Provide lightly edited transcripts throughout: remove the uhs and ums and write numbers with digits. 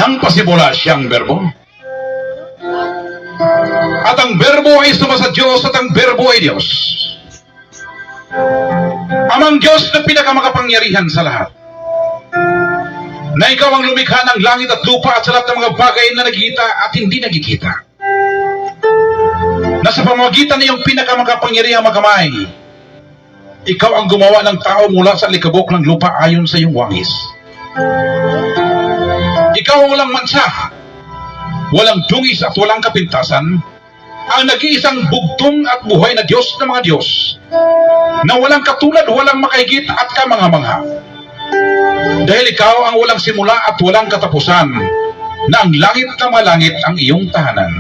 Unang pasimula siyang berbo. At ang berbo ay sumasa Diyos at ang berbo ay Diyos. Amang Diyos na pinakamakapangyarihan sa lahat. Na ikaw ang lumikha ng langit at lupa at sa lahat ng mga bagay na nagkikita at hindi nagkikita. Na sa pamamagitan ng iyong pinakamakapangyarihang makamay, ikaw ang gumawa ng tao mula sa likabok ng lupa ayon sa iyong wangis. Ikaw ang walang mansa, walang dungis at walang kapintasan, ang nag-iisang bugtong at buhay na Diyos ng mga Diyos, na walang katulad, walang makahigit at kamangha-mangha. Dahil ikaw ang walang simula at walang katapusan, na ang langit na malangit ang iyong tahanan.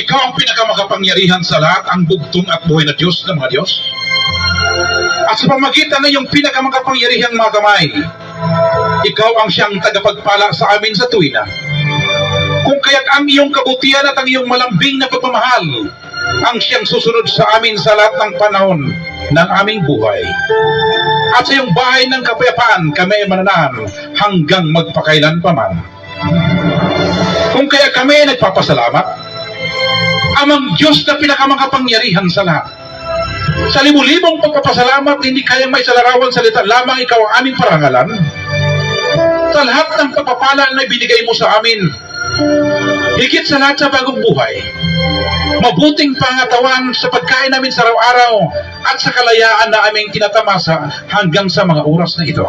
Ikaw ang pinakamakapangyarihan sa lahat, ang bugtong at buhay na Diyos ng mga Diyos. At sa pamagitan ng iyong pinakamakapangyarihang mga kamay, ikaw ang siyang tagapagpala sa amin sa tuwina. Kung kaya't ang iyong kabutihan at ang iyong malambing na pagmamahal ang siyang susunod sa amin sa lahat ng panahon ng aming buhay. At sa iyong bahay ng kapayapaan kami ay mananahan hanggang magpakailan pa man. Kung kaya kami ay nagpapasalamat, amang Diyos na pinakamakapangyarihan sa lahat. Sa libu-libong pagpapasalamat, hindi kayang may salarawan salita lamang ikaw ang aming parangalan. Sa lahat ng pagpapala na ibinigay mo sa amin, higit sa lahat sa bagong buhay, mabuting pangatawan sa pagkain namin sa araw-araw at sa kalayaan na aming tinatamasa hanggang sa mga oras na ito.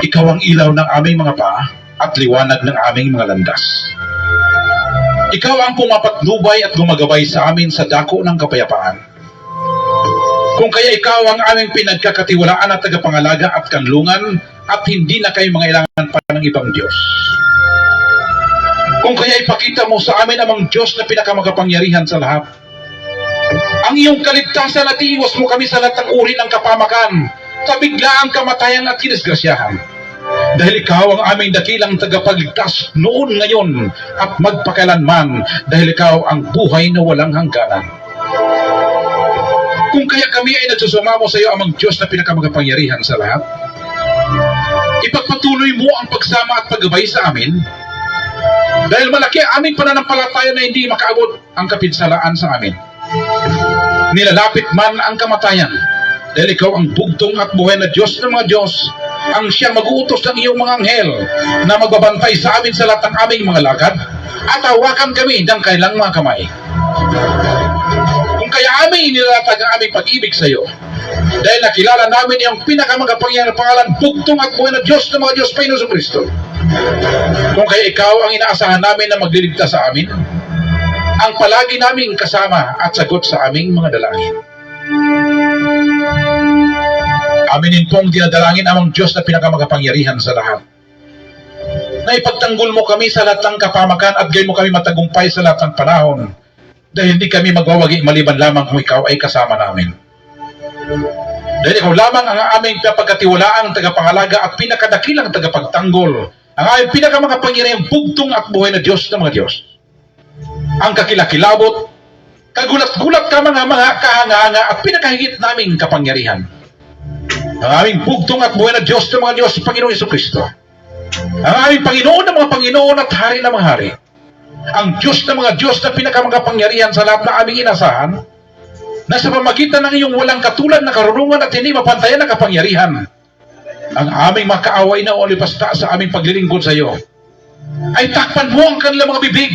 Ikaw ang ilaw ng aming mga paa at liwanag ng aming mga landas. Ikaw ang pumapatnubay at gumagabay sa amin sa dako ng kapayapaan. Kung kaya ikaw ang aming pinagkakatiwalaan at tagapangalaga at kanlungan at hindi na kayo mangailangan pa ng ibang Diyos. Kung kaya ipakita mo sa amin amang Diyos na pinakamakapangyarihan sa lahat. Ang iyong kaligtasan at iiwas mo kami sa lahat ng uri ng kapamakan, sa biglaang kamatayan at kinisgrasyahan. Dahil ikaw ang aming dakilang tagapagligtas noon, ngayon at magpakailanman, dahil ikaw ang buhay na walang hangganan. Kung kaya kami ay nagsusumamo sa iyo amang Diyos na pinakamakapangyarihan sa lahat, ipagpatuloy mo ang pagsama at paggabay sa amin, dahil malaki ang aming pananampalataya na hindi makaabot ang kapinsalaan sa amin. Nilalapit man ang kamatayan, dahil ikaw ang bugtong at buhay na Diyos ng mga Diyos, ang siyang mag-uutos ng iyong mga anghel na magbabantay sa amin sa lahat ng aming mga lakad at hawakan kami ng kanilang mga kamay. Kung kaya aming inilatag ang aming pag-ibig sa iyo, dahil nakilala namin iyong pinakamagapangyarihang pangalan, bugtong at buhay na Diyos ng mga Diyos, Panginoon Jesucristo. Kung kaya ikaw ang inaasahan namin na magliligtas sa amin, ang palagi naming kasama at sagot sa aming mga dalangin. Aminin pong dinadalangin amang Diyos na pinakamakapangyarihan sa lahat, na ipagtanggol mo kami sa lahat ng kapamakan at gayon mo kami matagumpay sa lahat ng panahon, dahil hindi kami magwawagi maliban lamang kung ikaw ay kasama namin. Dahil ikaw lamang ang aming pagkatiwalaang tagapangalaga at pinakadakilang tagapagtanggol, ang aming pinakamakapangyarihang bugtong at buhay na Diyos ng mga Diyos. Ang kakilakilabot, kagulat-gulat ka mga kahanga-hanga at pinakahigit naming kapangyarihan. Ang aming bugtong at buhay na Diyos ng mga Diyos, Panginoon Jesucristo. Ang aming Panginoon ng mga Panginoon at Hari ng mga Hari. Ang Diyos ng mga Diyos na pinakamakapangyarihan sa lahat na aming inasahan, na sa pamagitan ng iyong walang katulad na karunungan at hindi mapantayan na kapangyarihan, ang aming makaaway na olipasta sa aming paglilingkod sa iyo, ay takpan mo ang kanilang mga bibig,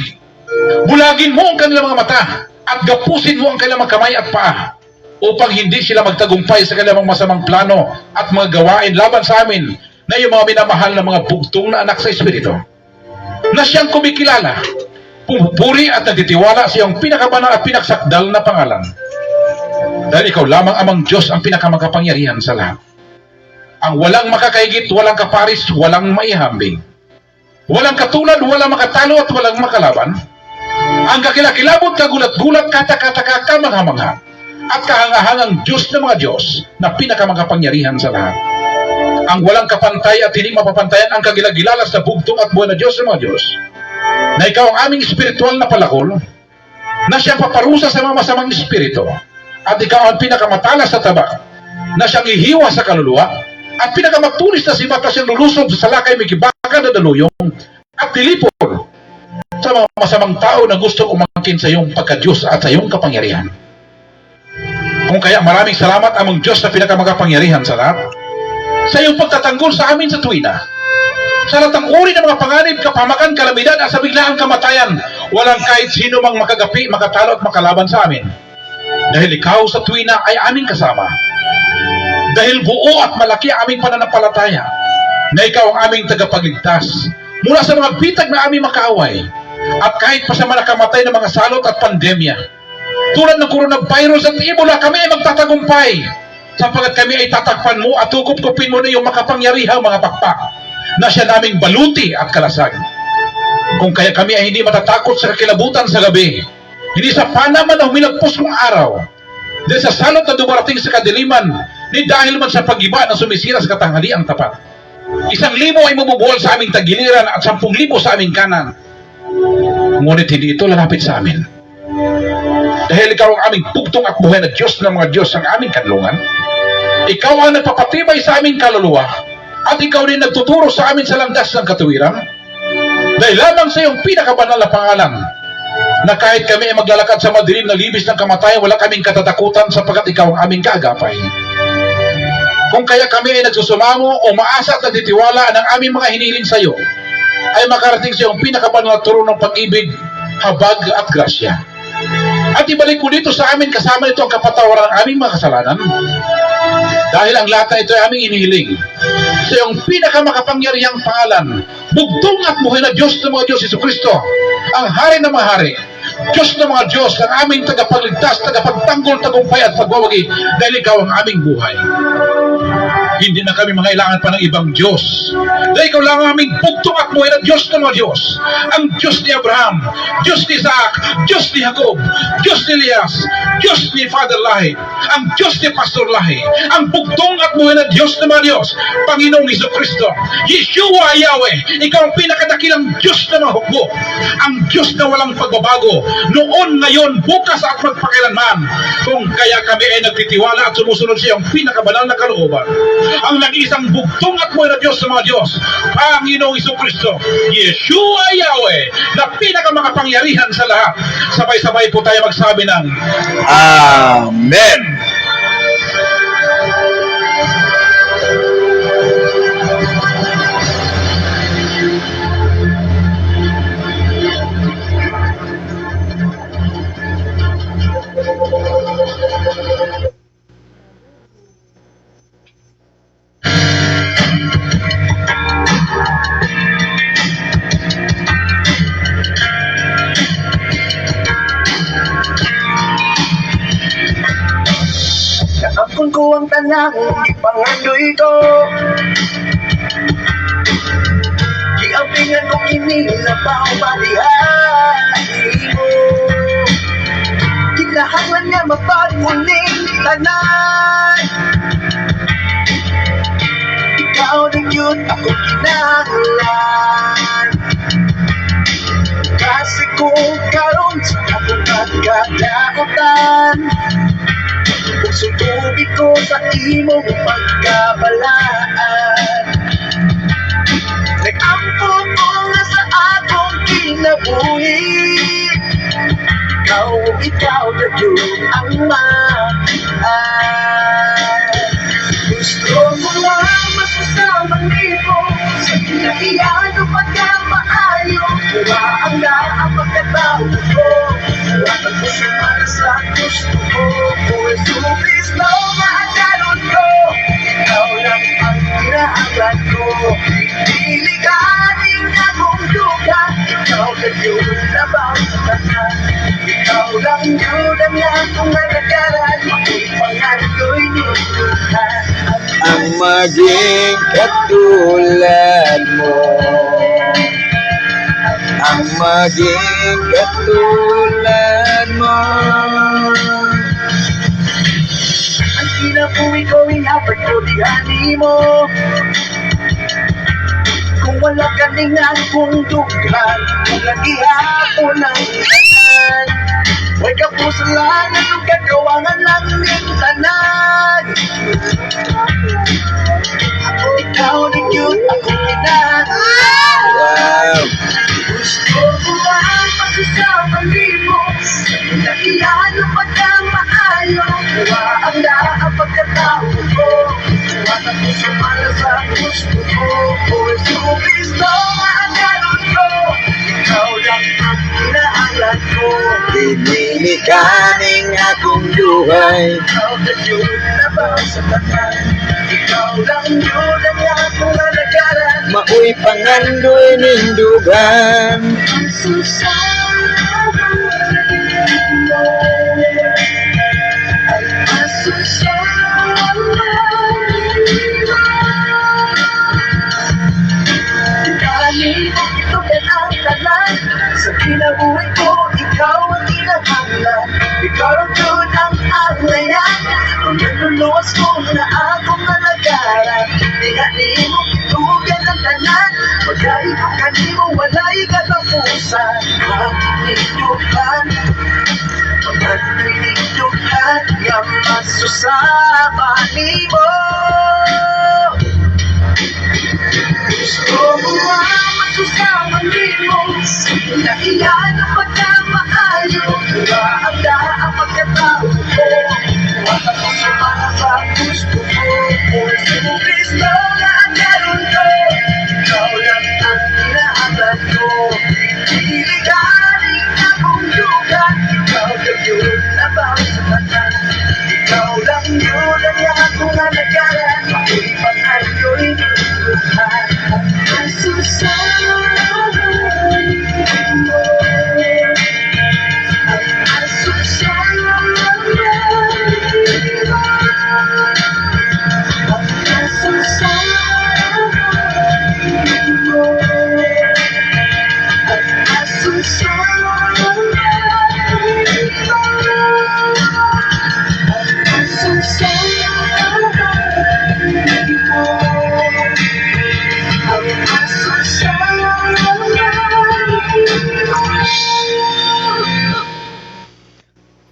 bulagin mo ang kanilang mga mata, at gapusin mo ang kanilang mga kamay at paa, upang hindi sila magtagumpay sa kanilang masamang plano at mga gawain laban sa amin na yung mga minamahal na mga bugtong na anak sa Espiritu, na siyang kumikilala, pumupuri at nagtitiwala sa iyong pinakabanal at pinaksakdal na pangalan. Dahil ikaw lamang amang Diyos ang pinakamakapangyarihan sa lahat. Ang walang makakahigit, walang kaparis, walang maihambing. Walang katulad, walang makatalo at walang makalaban. Ang kakilakilabot, kagulat-gulat, katakataka, kamangha-mangha, at kahangahangang Diyos ng mga Diyos na pinakamakapangyarihan sa lahat. Ang walang kapantay at hindi mapapantayan ang kagilagilala sa bugtong at buhay na Diyos ng mga Diyos, na ikaw ang aming espiritual na palakol, na siyang paparusa sa mga masamang espiritu, at ikaw ang pinakamatalas sa taba na siyang ihiwa sa kaluluwa at pinakamatulis na sibat na siyang lulusob sa salakay may kibaka na daluyong at tilipon sa mga masamang tao na gusto umangkin sa iyong pagka-Diyos at sa iyong kapangyarihan. Kung kaya maraming salamat among Diyos na pinakamakapangyarihan sa lahat sa iyong pagtatanggol sa amin sa tuwina. Sa lahat ng uri ng mga panganib, kapamakan, kalamidad at sa biglaang kamatayan, walang kahit sino mang makagapi, makatalo at makalaban sa amin. Dahil ikaw sa tuwina ay aming kasama. Dahil buo at malaki ang aming pananampalataya na ikaw ang aming tagapagligtas mula sa mga bitag na aming makaaway at kahit pa sa mga nakamatay na mga salot at pandemya. Tulad ng coronavirus at Ebola, kami ay magtatagumpay sapagkat kami ay tatakpan mo at tukup-kupin mo na yung makapangyarihang mga pakpak na siya naming baluti at kalasag. Kung kaya kami ay hindi matatakot sa kakilabutan sa gabi, hindi sa panaman na humilagpos kong araw, dahil sa salot na dumarating sa kadiliman, ni dahil man sa pag-iba na sumisira sa katanghaliang tapat. 1,000 ay mabubuwal sa aming tagiliran at 10,000 sa aming kanan. Ngunit hindi ito lalapit sa amin. Dahil ikaw ang aming bugtong at buhay na Diyos ng mga Diyos ang aming kanlungan. Ikaw ang nagpapatibay sa aming kaluluwa at ikaw din nagtuturo sa amin sa landas ng katuwiran. Dahil lamang sa iyong pinakabanal na pangalan na kahit kami ay maglalakad sa madilim na libis ng kamatayan, wala kaming katatakutan sapagkat ikaw ang aming kaagapay. Kung kaya kami ay nagsusumamo o maasa at nagtitiwala ng aming mga hinihiling sa iyo, ay makarating sa iyong pinakabanal na turo ng pag-ibig, habag at grasya. At ibalik mo dito sa amin kasama ito ang kapatawaran ng aming mga kasalanan. Dahil ang lahat na ito ay aming inihiling sa iyong pinakamakapangyarihang pangalan, bugtong at buhay na Diyos ng mga Diyos, Jesucristo, ang hari ng mga hari, Diyos ng mga Diyos, ang aming tagapagligtas, tagapagtanggol, tagumpay at pagwawagi, dahil ikaw ang aming buhay. Hindi na kami mangailangan pa ng ibang Diyos. Dahil ikaw lang ang aming bugtong at buhay na Diyos ng mga Diyos. Ang Diyos ni Abraham, Diyos ni Isaac, Diyos ni Jacob, Diyos ni Elias, Diyos ni Father Lahi, ang Diyos ni Pastor Lahi, ang bugtong at buhay na Diyos ng mga Diyos, Panginoong Jesucristo, Yeshua Yahweh, ikaw ang pinakadakilang Diyos ng mga hukbo, ang Diyos na walang pagbabago, noon, ngayon, bukas at magpakailanman. Kung kaya kami ay nagtitiwala at sumusunod sa iyong pinakabanal na kalooban, ang nag-iisang bugtong at buhay na Diyos sa mga Diyos, Panginoong Jesucristo, Yeshua Yahweh, na pinakamakapangyarihan sa lahat. Sabay-sabay po tayo magsabi ng Amen. Kaapon ko ang tanang ipangandoy ko, giampingan ko kinilabaw balihain mo. Kinahanglan nga mapagmuling tanan, ikaw din yun ako kinahanglan. Kasi kung karon sa akong nagkadaotan, sutubig ko sa imong pagkabalaan. Nag-ampo ko nga sa akong kinabuhi, ikaw na yun ang maan. Gusto ko lang masasama nito sa kinaiyan o pagkapaayo. Kuraan na ang pagkatao ko, wala ko sumara sa gusto ko. Kung Jesucristo na ang karon ko, ikaw lang ang kinahanglan ko. Pili ka ating akong duga, ikaw na yun na bang sa tanan. Ikaw lang yun ang akong nalagaran, ipangandoy niluhan. Ang maging katulad mo, ang maging katulad mo. Ang kinabuhi ko, inabot ko dihani mo. Kung wala ka ning kung dughan, kung lagi ako ng tanan. Huwag kapusalan at kagawangan ng mintanan. Ikaw din yun akong minahan. Wow. Gusto ko ang pagsasama mo. Nakiyan ang pagkamaayo. Huwaan na ang pagkatao ko. Huwaan ako sumala sa gusto ko. Puso Kristo ang karoon ko. Ikaw lang ang inaalat ko. Dinilikaning akong buhay. Ikaw na yun na ba sa tanan? Ikaw lang yun ang akong alagaran. Maoy pangandoy nindugan. Ang susama mo ay masusama mo. Dahil ito ang tanan sa kinabuhay ko, ikaw ang kinahanglan. Ikaw ang tunang aglayan. Kung naluluwas ko na akong nalagaran, tingnan mo itugan ang tanan. Magay ko kanimo, walay katapusan. Pag-inugan, pag-inugan, yung masusama nimo. Gusto mo ang masusama nimo. Nakiyan ang pagkamaayo. Huwaan na ang pagkatao ko. Huwag ako sumala sa gusto ko. Puso Kristo na ang karoon ko. Ikaw lang ang inaalat ko. Diligaling akong lugar. Ikaw lang yun na ba sa tanan? Ikaw lang yun ang akong alagaran. Ako'y pangayo'y niluhan. Ang susama mo. Ang susama mo. Ang susama mo. Ang susama mo. Ang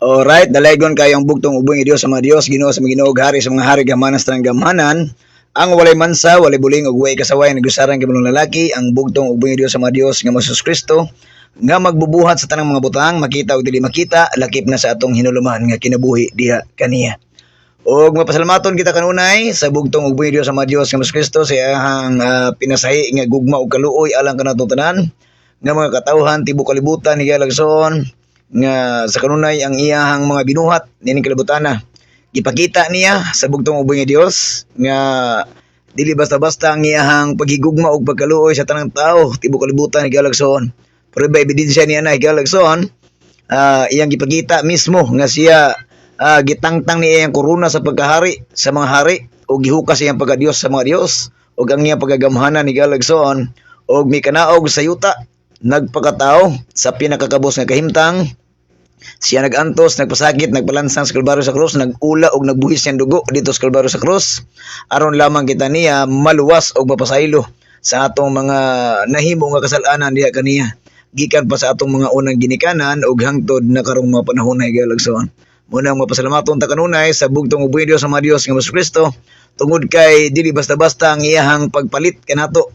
Alright, dalaygon kayong bugtong ubong Dios sa mga Dios, Ginoo sa mga Ginoo, hari sa mga hari, gamanan sa gamhanan. Ang walay mansa, walay buling ug way kasaway nagusaran kay mga lalaki, ang bugtong ubong Dios sa mga Dios nga Hesus Kristo nga magbubuhat sa tanang mga butang, makita ug dili makita, lakip na sa atong hinuluman nga kinabuhi diha kaniya. Og mapasalamaton kita kanunay sa bugtong ug Dios sa mga Dios nga Hesus Kristo sa iyang pinasahi nga gugma ug kaluoy alang kanatong tanan nga mga katawhan tibuok kalibutan higalagson nga sa kanunay ang iyahang mga binuhat nining kalibutana. Ipakita niya sa bugtong ubong nga Dios nga dili basta-basta ang iyahang paghigugma ug pagkaluoy sa tanang tao tibuok kalibutan higalagson. Pero ba ebidensya niya na higalagson iyang gipakita mismo nga siya gitangtang niya iyang korona sa pagkahari sa mga hari o gihukas iyang pagka-Dios sa mga Dios ug ang iyang pagagamhanan higalagson og mikanaog sa yuta nagpakatao sa pinakakabos nga kahimtang. Siya nagantos, nagpasakit, nagpalansang sa Kalbaryo sa krus, nagula og nagbuhis niyang dugo dito sa Kalbaryo sa krus aron lamang kita niya maluwas og mapasaylo sa atong mga nahimo nga kasalanan diha kaniya gikan pa sa atong mga unang ginikanan ug hangtod na karong mga panahon na higalagson. Muna mapasalamaton ta kanunay sa bugtong ubong Dios sa mga Dios nga Hesus Kristo tungod kay dili basta-basta ang iyahang pagpalit kanato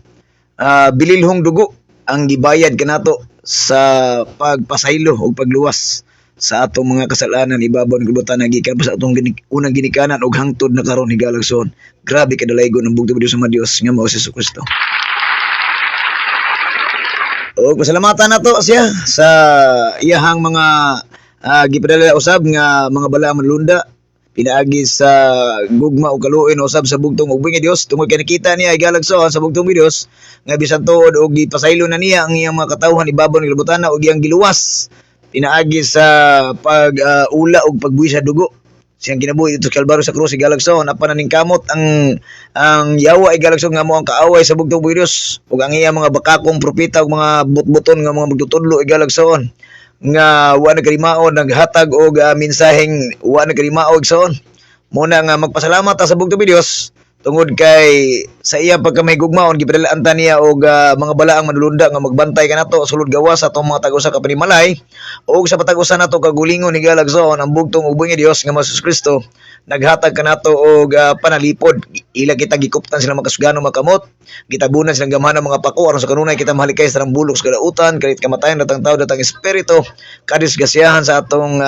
bililhong dugo ang gibayad kanato sa pagpasaylo o pagluwas sa atong mga kasalanan ibabaw ng kalibutan gikan pa sa atong unang ginikanan ug hangtod na karon higalagson. Grabe kadalaygon ang bugtong Dios sa mga Dios nga mao si Hesus Kristo. O pasalamatan nato siya sa iyahang mga gipadala usab nga mga bala manlunda pinaagi sa gugma o kaluoy usab sa bugtong ubong nga Dios tungod kay nakita niya higalagson sa bugtong Dios nga bisan tuod og gipasaylo na niya ang iyang mga katawhan ibabaw ng kalibutan og iyang giluwas pinaagi sa pag-ula og pagbuhi sa dugo siyang kinabuhi dito sa Kalbaryo sa krus higalagson apan ning kamot ang yawa higalagson nga mo ang kaaway sa bugtong Dios ug ang iyang mga bakakong propeta ug mga butbuton nga mga magtutudlo higalagson nga wa nagkalimaon naghatag og mensaheng wa nagkalimaon igsoon. Muna nga magpasalamat ta sa bugtong Dios tungod kay sa iya pagkamahigugmaon gipadalaan ta niya og mga balaang manulunda nga magbantay kanato sulod gawas sa atong mga tag-usa ka panimalay ug sa patag-usa nato kagulingon higalagson ang bugtong ubong nga Dios nga Hesus Kristo naghatag kanato og panalipod. Ila kita gikuptan sila makasugano makamot, gitabunan silang gamhanan mga pako aron sa kanunay kita mahalikay sa bulok sa kadautan kalit kamatayan datang tao datang espiritu kadisgasiyahan sa atong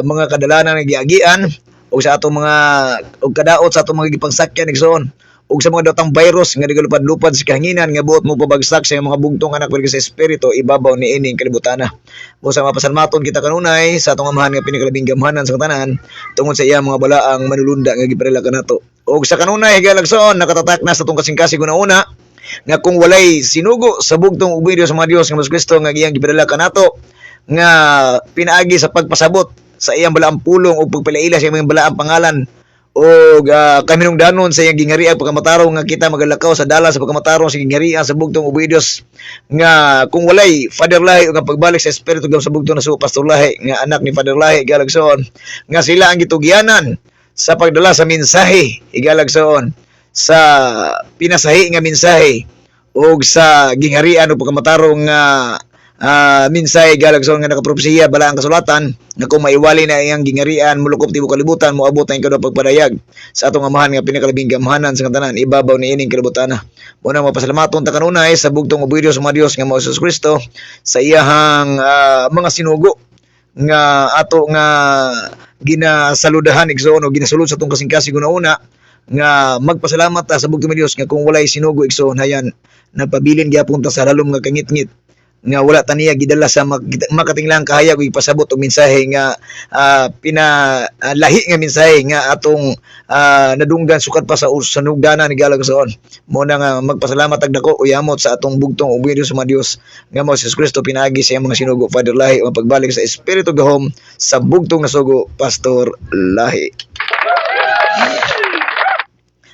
mga kadalanan nga giagian ug sa atong mga ug kadaot sa atong mga gipangsakyan igsoon ug sa mga datang virus nga nagalupad-lupad sa kahanginan nga buot mo pabagsak sa mga bugtong anak sa espiritu ibabaw ni ining kalibutana. Busa mapasalmaton kita kanunay sa atong amahan nga pinikalabing gamhanan sa tanan tungod sa iya mga balaang manulunda nga gipadala kanato. Ug sa kanunay higalagson nakatatak na sa atong kasing-kasing una nga kung walay sinugo sa bugtong ubong Dios sa mga Dios nga Hesus Kristo nga iyang gipadala kanato nga pinaagi sa pagpasabot sa iyang balaang pulong o pagpalaila sa iyang balaang pangalan o kaminungdanon sa iyang gingharian pagkamatarong nga kita magalakaw sa dala sa pagkamatarong sa gingharian sa bugtong ubong Dios nga kung walay Father Lahi o nga pagbalik sa espiritu sa bugtong na sa Pastor Lahi nga anak ni Father Lahi galagson nga sila ang gitugyanan sa pagdala sa mensahe igalagson sa pinasahi nga mensahe o sa gingharian o pagkamatarong nga minsay galagson nga nakapropesiya bala ang kasulatan na kung maiwali na iyang gingarian mulukop tibuok kalibutan moabot ang kadua pagpadayag sa atong amahan nga pinakalabing gamhanan sa tanan ibabaw ni ining kalibutana. Muna mapasalamaton ta kanunay sa bugtong ubong Dios sa mga Dios nga mao Hesus Kristo sa iyahang mga sinugo nga ato nga ginasaludahan igsoon o ginasulod sa atong kasing-kasing una nga magpasalamat ta sa bugtong Dios nga kung walay sinugo igsoon hayan napabilin gyapon ta sa lalom nga kangit-ngit nga wala taniya gidala sa makatinglang kahayag ug pasabot og mensahe nga pinalahi nga mensahe nga atong nadunggan sukat pa sa sanugdanan ni galagson. Mo na nga magpasalamat ag dako uyamot sa atong bugtong ubong Dios sa mga Dios nga mao si Hesus Kristo pinaagi sa iyang mga sinugo Father Lahi o pagbalik sa espiritu gahom sa bugtong nga sugo Pastor Lahi.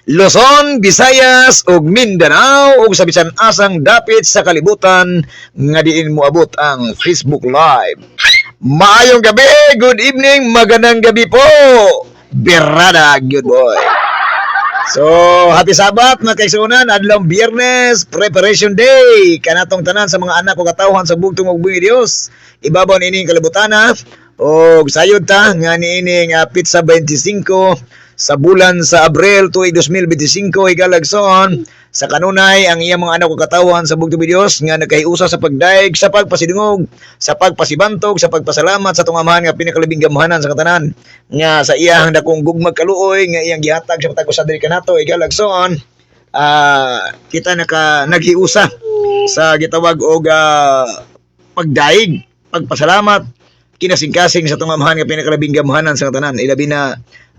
Luzon, Visayas ug Mindanao ug sa bisan asang dapit sa kalibutan nga diin moabot ang Facebook Live. Maayong gabi, good evening, magandang gabi po. Birada, good boy. So, happy Sabat mga kaigsunan, adlaw Biyernes, preparation day. Kanatong tanan sa mga anak o katawhan sa bugtong ubong Dios. Ibabaw ni ining kalibutana og sayod ta nga niining Pizza 25 sa bulan sa Abril tuig 2025 higalagson sa kanunay ang iyang mga anak o katawan sa bugtong Dios nga nagkahiusa sa pagdaig sa pagpasidungog sa pagpasibantog sa pagpasalamat sa atong amahan nga pinakalabing gamhanan sa katanan nga sa iyang dakong gugmag kaluoy nga iyang gihatag sa patag-usa diri kanato higalagson kita naghiusa sa gitawag og pagdaig pagpasalamat kinasing-kasing sa atong amahan nga pinakalabing gamhanan sa katanan ilabi na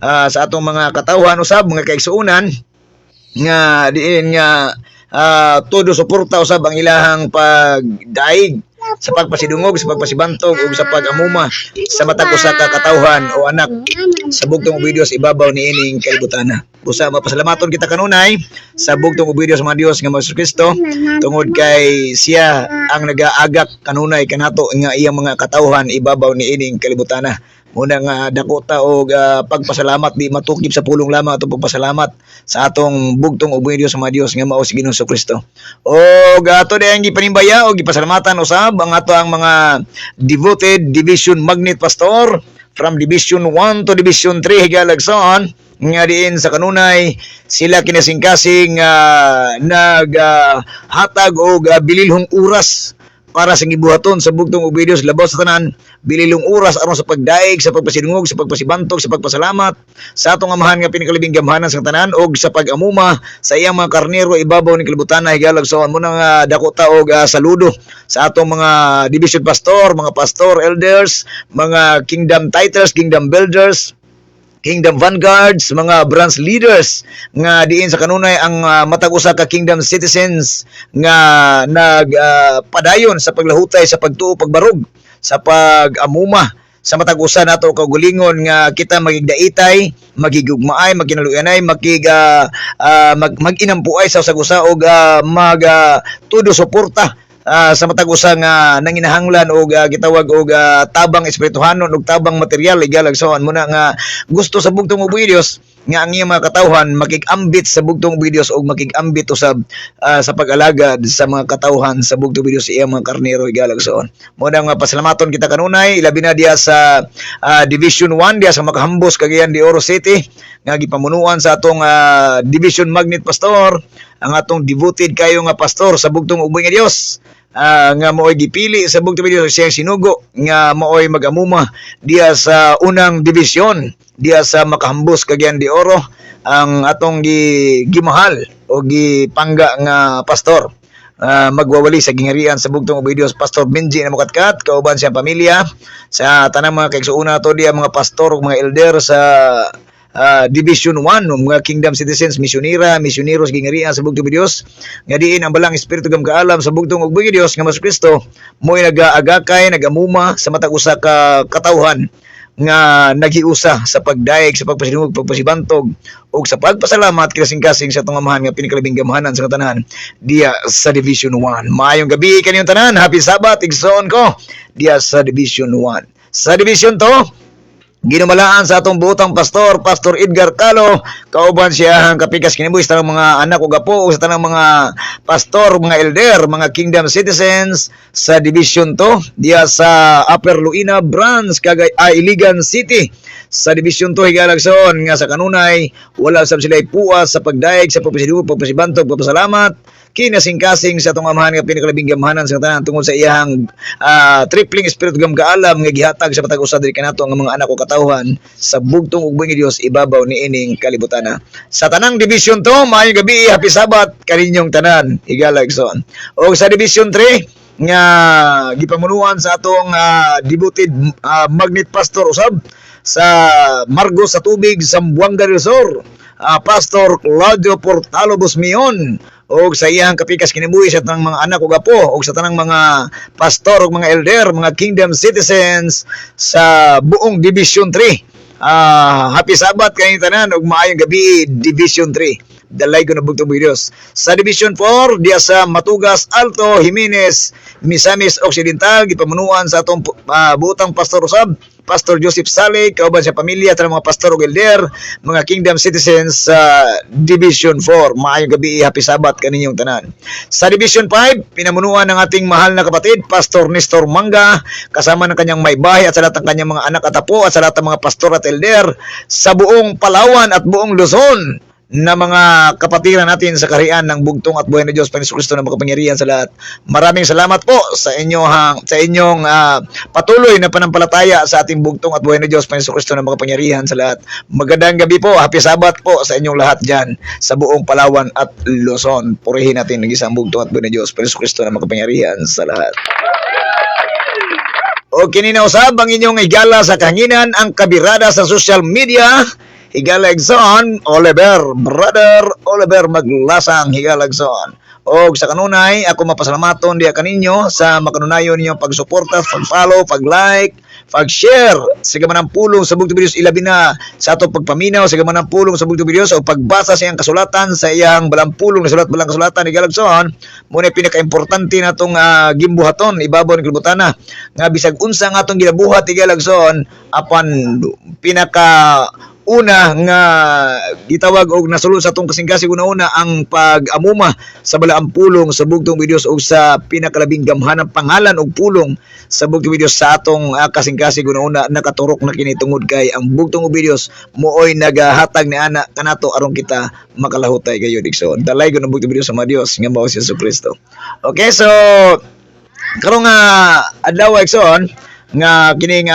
sa atong mga katawhan usab mga kaigsuonan nga diin nga todo suporta usab ang ilahang pagdaig sa pagpasidungog sa pagpasibantog ug sa pagamuma sa matag usa ka katawhan o anak sa bugtong ubong Dios ibabaw ni ining kalibutana. Busa mapasalamaton kita kanunay sa bugtong ubong Dios mga Dios nga Hesus Kristo tungod kay siya ang nagaagak kanunay kanato nga iyang mga katawhan ibabaw ni ining kalibutana. Muna nga dakota og pagpasalamat di matukip sa pulong lamang atong pagpasalamat sa atong bugtong ubong Dios sa mga Dios nga mao si Ginoong Kristo. Og ato di ang gipanimbaya og gipasalamatan usab ang ato ang mga devoted division magnet pastor from division 1 to division 3 higalagson nga diin sa kanunay sila kinasing-kasing naghatag og bililhong oras para sa gibuhaton sa bugtong ubong Dios labaw sa tanan bililong oras aron sa pagdaig sa pagpasidungog sa pagpasibantog sa pagpasalamat sa atong amahan nga pinakalabing gamhanan sa tanan og sa pagamuma sa iyang mga karnero ibabaw ni kalibutana higalagson mo nang dako ta og saludo sa atong mga division pastor mga pastor elders mga kingdom titles kingdom builders Kingdom Vanguards, mga branch leaders nga diin sa kanunay ang matag usa ka kingdom citizens nga nagpadayon sa paglahutay sa pagtuo pagbarog sa pag-amuma sa matag usa nato kaugalingon nga kita magigdaitay magigugmaay magkinaluyanay maginampuay sa usag-usa og todo suporta sa matag usa nga nanginahanglan og gitawag og tabang espirituhanon og tabang material igalagson mo na nga gusto sa bugtong ubong Dios nga ang iyang mga katawhan makikambit sa bugtong ubing Dios o makikambit usab sa pag-alagad sa mga katawhan sa bugtong ubing Dios sa iyang mga karnero higalagson. Mo na nga pasalamaton kita kanunay ilabi na diya sa Division 1 diya sa Makahambos Cagayan de Oro City nga gipamunuan sa atong Division Magnet Pastor ang atong devoted kayo nga pastor sa bugtong ubing Dios. Nga maoy gipili sa bugtong Dios siyang sinugo nga maoy magamuma diya sa unang division diya sa Makahambos Cagayan de Oro ang atong gimahal o gipangga nga pastor. Magwawali sa gingharian sa bugtong ubing Dios Pastor Benji na Mukatkat kauban siyang pamilya sa tanang mga kaigsuuna to diya mga pastor ug mga elder sa Division 1 mga Kingdom Citizens misyoneros gingharian sa bugtong ubing Dios nga diin ang balang espiritu gam kaalam sa bugtong ubing Dios nga Hesus Kristo mo'y nagaagakay nagamuma sa matag usa ka katawhan nga nagiusa sa pagdaig sa pagpasinugog pagpasibantog ug sa pagpasalamat kasing-kasing sa atong amahan nga pinikalabing gamahanan sa katanan diya sa Division 1. Maayong gabi kaniyong tanan, happy Sabbath igsoon ko diya sa Division 1. Sa Division 2 ginumalaan sa atong buotang pastor, Pastor Edgar Calo, kauban siya ang kapikas kinibuhi sa tanang mga anak o gapo o sa tanang mga pastor, mga elder, mga Kingdom Citizens sa Division 2 diya sa Upper Luina Branch, Iligan City. Sa Division 2 higalagson nga sa kanunay wala sab sila puas sa pagdaig sa pagpasidugog, pagpasibantog, pagpasalamat kinasing-kasing sa atong amahan nga pinikalabing gamahanan sa tanan tungod sa iyang tripling espiritu gam kaalam nga gihatag sa matag usa diri kanato nga mga anak o katawhan sa bugtong ubing Dios ibabaw ni ining kalibutana. Sa tanang Division 2 maayong gabi, happy Sabbath kaninyong tanan higalagson. O sa Division 3 nga gipamunuan sa atong devoted Magnet Pastor usab sa Margos sa Tubig Zamboanga del Sur, Pastor Claudio Portalo Busmion o sa iyang kapikas kinibuhi sa tanang mga anak o gapo o sa tanang mga pastor o mga elder, mga Kingdom Citizens sa buong Division 3. Happy Sabbath kayong tanan ug maayong gabi Division 3. Dalay ko na bugtong Dios. Sa Division 4 diya sa Matugas Alto Jimenez Misamis Occidental gipamunuan sa atong butang pastor usab Pastor Joseph Sale kauban sa pamilya sa mga pastor ug elder mga Kingdom Citizens sa Division 4. Maayong gabi, happy Sabbath kaninyong tanan. Sa Division 5 pinamunuan ng ating mahal na kapatid Pastor Nestor Manga kasama ng kanyang may bahay at sa lahat ng kanyang mga anak at apo at sa lahat ng mga pastor at elder sa buong Palawan at buong Luzon na mga kapatiran natin sa kaharian ng bugtong at buhay na Diyos Panginoon Kristo na makapangyarihan sa lahat. Maraming salamat po sa inyong patuloy na panampalataya sa ating bugtong at buhay na Diyos Panginoon Kristo na makapangyarihan sa lahat. Magandang gabi po, happy Sabbath po sa inyong lahat dyan sa buong Palawan at Luzon. Purihin natin ng isang bugtong at buhay na Diyos Panginoon Kristo na makapangyarihan sa lahat. O kininausab ang inyong higala sa kahanginan ang kabirada sa social media higalagson Brother Oliver Maglasang higalagson. O sa kanunay ako mapasalamaton diya kaninyo sa makanunayon ninyo pagsuporta, pag-follow, pag-like, pag-share sa gamanang pulong sa bugtong Dios ilabi na sa atong pagpaminaw sa gamanang pulong sa bugtong Dios o pagbasa sa iyang kasulatan sa iyang balang pulong na sulat balang kasulatan higalagson muna pinaka-importante natong gimbuhaton ibabaw ni kalibutana nga bisag unsa nga atong ginabuhat higalagson apan pinaka una nga gitawag og nasulod sa atong kasing-kasing una ang pag-amuma sa balaang pulong sa bugtong Dios og sa pinakalabing gamhanang pangalan og pulong sa bugtong Dios sa atong kasing-kasing una nakaturok na kini tungod kay ang bugtong Dios mooy nagahatag ni ana kanato aron kita makalahutay kayo digson. Dalay ko ng bugtong Dios sa mga Dios nga mao si Jesucristo. Okay, so karong adlaw igsoon nga kining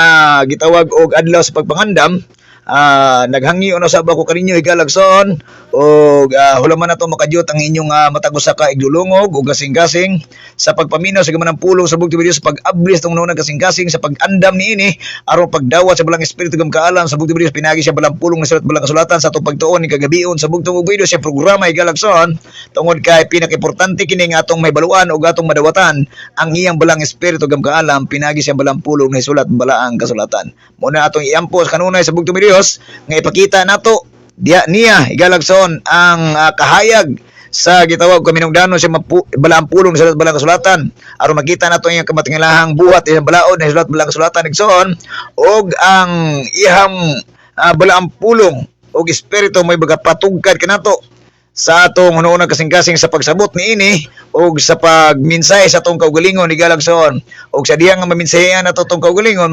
gitawag og adlaw sa pagpangandam. Naghangi ono sa ako kaninyo higalagson og hulaman nato makadyot ang inyong matagusa ka igdulungog og kasing-kasing sa pagpaminaw sa gamanang pulong sa bugtong Dios pag-ablis tong nunang kasing-kasing sa pag-andam niini aron pagdawat sa balang espiritu gam kaalam sa bugtong Dios pinagi siya balang pulong na sulat balang kasulatan sa atong pagtuon ni kagabion sa bugtong Dios sa programa higalagson tungod kay pinaka-importante kini nga atong mahibaluan og atong madawatan ang iyang balang espiritu gam kaalam pinagi siya balang pulong na sulat balaang kasulatan. Muna atong iampo sa kanunay sa bugtong Dios nga ipakita nato niya higalagson ang kahayag sa gitawag kaminungdanon sa balaang pulong sa balang kasulatan aron makita nato ang kamatingilahang buhat sa balaod na sulat balang kasulatan igsoon og ang ihang balaang pulong ug espiritu may baga patugkad kanato sa atong hunahunang kasing-kasing sa pagsabot ni ini ug sa pagminsay sa atong kaugalingon ni Galagson ug sa diyang maminsayan nato tong kaugalingon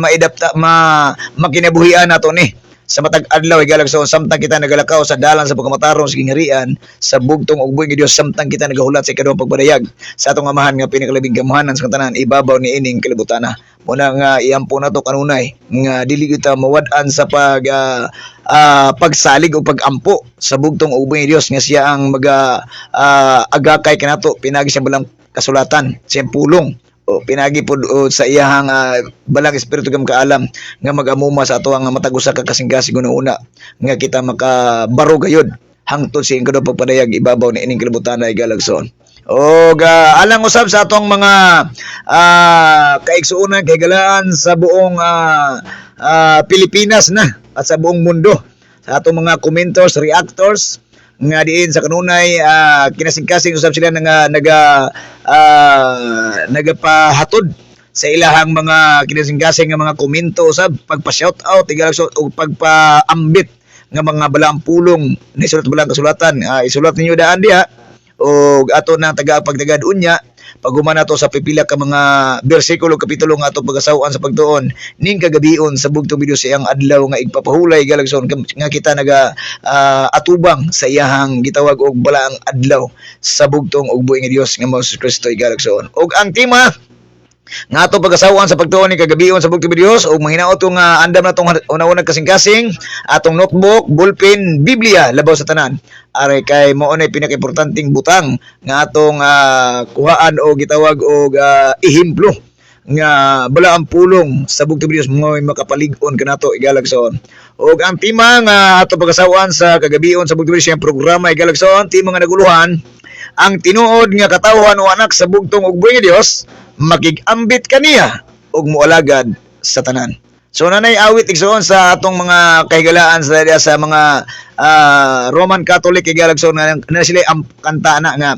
makinabuhian nato ni sa matag adlaw Galagson samtang kita nagalakaw sa dalan sa pagkamatarong sa gingharian sa bugtong ug buhi nga Dios samtang kita nagahulat sa ikaduhang pagpadayag sa atong amahan nga pinakalabing gamuhanan sa tanan ibabaw ni ining kalibutan muna nga iampo nato kanunay nga dili kita mawad-an sa pagsalig o pagampo sa bugtong ug buhi nga Dios nga siya ang agakay kanato pinagi siyang balang kasulatan siyang pulong o pinagi pod sa iyahang balang espiritu gam kaalam nga magamuma sa ato ang matag usa ka kasing-kasing una nga kita makabaro gayud hangtod sa ikaduhang pagpadayag ibabaw ni ining kalibutan ay Galagson. O alang usab sa atong mga kaigsuonan kaigalaan sa buong Pilipinas na at sa buong mundo sa atong mga commenters, reactors nga diin sa kanunay kinasing-kasing usab sila nga nagapahatod sa ilahang mga kinasing-kasing nga mga komento usab pagpa-shout out o pagpaambit nga mga balaang pulong na isulat balang kasulatan isulat ninyo daan diha o ato nang pagtagad unya paguman nato sa pipila ka mga bersikulo kapitulo nga ato pagasawan sa pagtuon ning kagabion sa bugtong video sa iyang adlaw nga igpapahulay Galagson nga kita atubang sa iyahang gitawag og balaang adlaw sa bugtong ug buhi nga Dios nga mao si Kristo Galagson ug ang tema nga ato pagasawan sa pagtuon ni kagabion sa bugtong Dios ug mahinaot tong andam natong una-una kasing-kasing atong notebook, ballpen, Biblia labaw sa tanan aray kay mao nay pinakaimportanteng butang nga atong kuhaan o gitawag og ehemplo nga bala ang pulong sa bugtong Dios mo makapalig-on kanato Galagson ug ang tema nga ato pagasawan sa kagabion sa bugtong Dios programa Galagson tema nga naguluhan ang tinuod nga katawhan o anak sa bugtong ug buhi nga Dios makig-ambit kaniya ug moalagad sa tanan. So nanay awit igsoon sa atong mga kahigalaan sa mga Roman Catholic Galagson na sila ang kanta na nga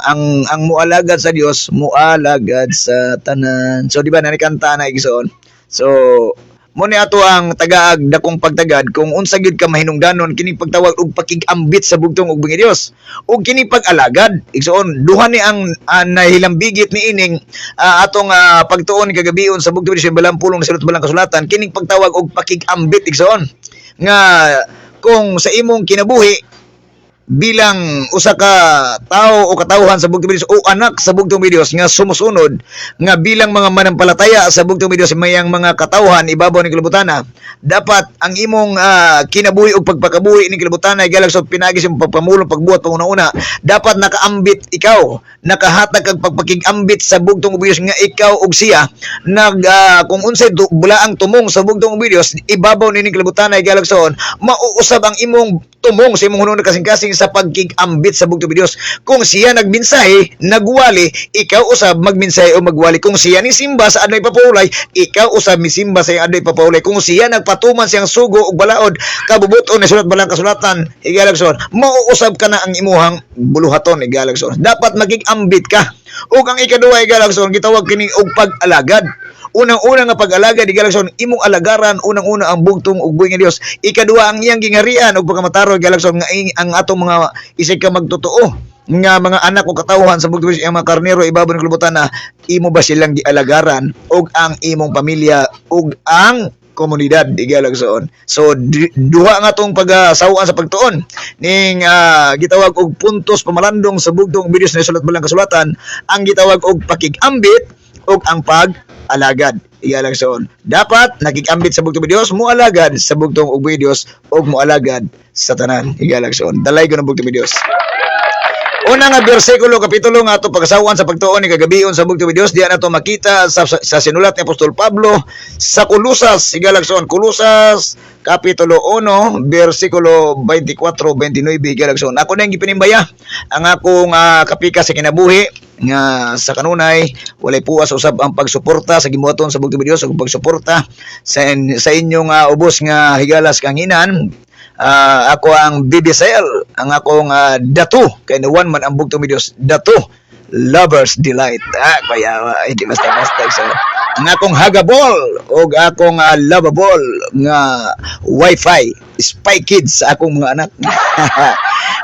ang mualagad sa Dios mualagad sa tanan. So di ba nani kanta na igsoon. So mo ni ato ang tagaag dakong pagtagad kung unsa gyud ka mahinungdanon kini pagtawag og pakig-ambit sa bugtong ug buhi Dios ug kini pag-alagad igsoon duha ni ang nahilambigit ni ining atong pagtuon kagabion sa bugtong Dios balang pulong na balang kasulatan kining pagtawag og pakig-ambit igsoon nga kung sa imong kinabuhi bilang usa ka tao o katawhan sa bugtong Dios o anak sa bugtong Dios nga sumusunod nga bilang mga manampalataya sa bugtong Dios mayang mga katawhan ibabaw ni kalibutan dapat ang imong kinabuhi o pagpakabuhi ni kalibutan ay Galagson pinagi sa pagpamulong pagbuhat panguna-una dapat nakaambit ikaw nakahatag kag pagpakig-ambit sa bugtong Dios nga ikaw ug siya kung unsay bulaang tumong sa bugtong Dios ibabaw ni kalibutan ay Galagson mauusab ang imong tumong sa imong hunong kasing-kasing sa pagkig-ambit sa bugtong Dios. Kung siya nagminsahe, nagwali, ikaw usab magminsahe o magwali. Kung siya ni simba sa adlaw papahulay, ikaw usab misimba sa adlaw papahulay. Kung siya nagpatuman siyang sugo o balaod, kabubuton na sulat balang kasulatan, Galagson, mauusab ka na ang imuhang buluhaton, Galagson. Dapat magig-ambit ka. Ug ang ikaduha, Galagson, gitawag kini og pag-alagad. Unang-una nga pag-alagad ni Galagson imong alagaran unang-una ang bugtong ug buhi nga Dios ikaduha ang iyang gingharian ug pagkamataro Galagson nga ang atong mga isig ka magtotoo nga mga anak o katawhan sa bugtong ang mga karnero ibabaw ng kalibutan na imo ba silang gialagaran ug ang imong pamilya ug ang komunidad Galagson. So duha nga tong pagasawaan sa pagtuon ning gitawag og puntos pamalandong sa bugtong Dios na sulat balang kasulatan ang gitawag og pakig-ambit ug ang pag-alagad Galagson. Dapat nakig-ambit sa bugtong Dios moalagad sa bugtong ug buhi Dios ug moalagad sa tanan Galagson. Dalay ko ng bugtong Dios. Una nga bersikulo kapitulo nga ato pagkasawan sa pagtuon ni kagabion sa bugtong Dios diyan nato makita sa sinulat ni Apostol Pablo sa Kolosas Galagson. Kolosas kapitulo 1 bersikulo 24-29 Galagson. Ako na yung gipinimbaya ang akong kapika sa kinabuhi nga sa kanunay walay puwas usab ang pagsuporta sa gibuhaton sa bugtong Dios ug pagsuporta sa inyong ubos nga higalas kanginan Ako ang BBCL, ang akong dato, kay nawan man ang bugtong Dios, dato, Lover's Delight. Kaya hindi basta-basta. So, ang akong hagabol o akong lovable nga wifi, spy kids sa akong mga anak.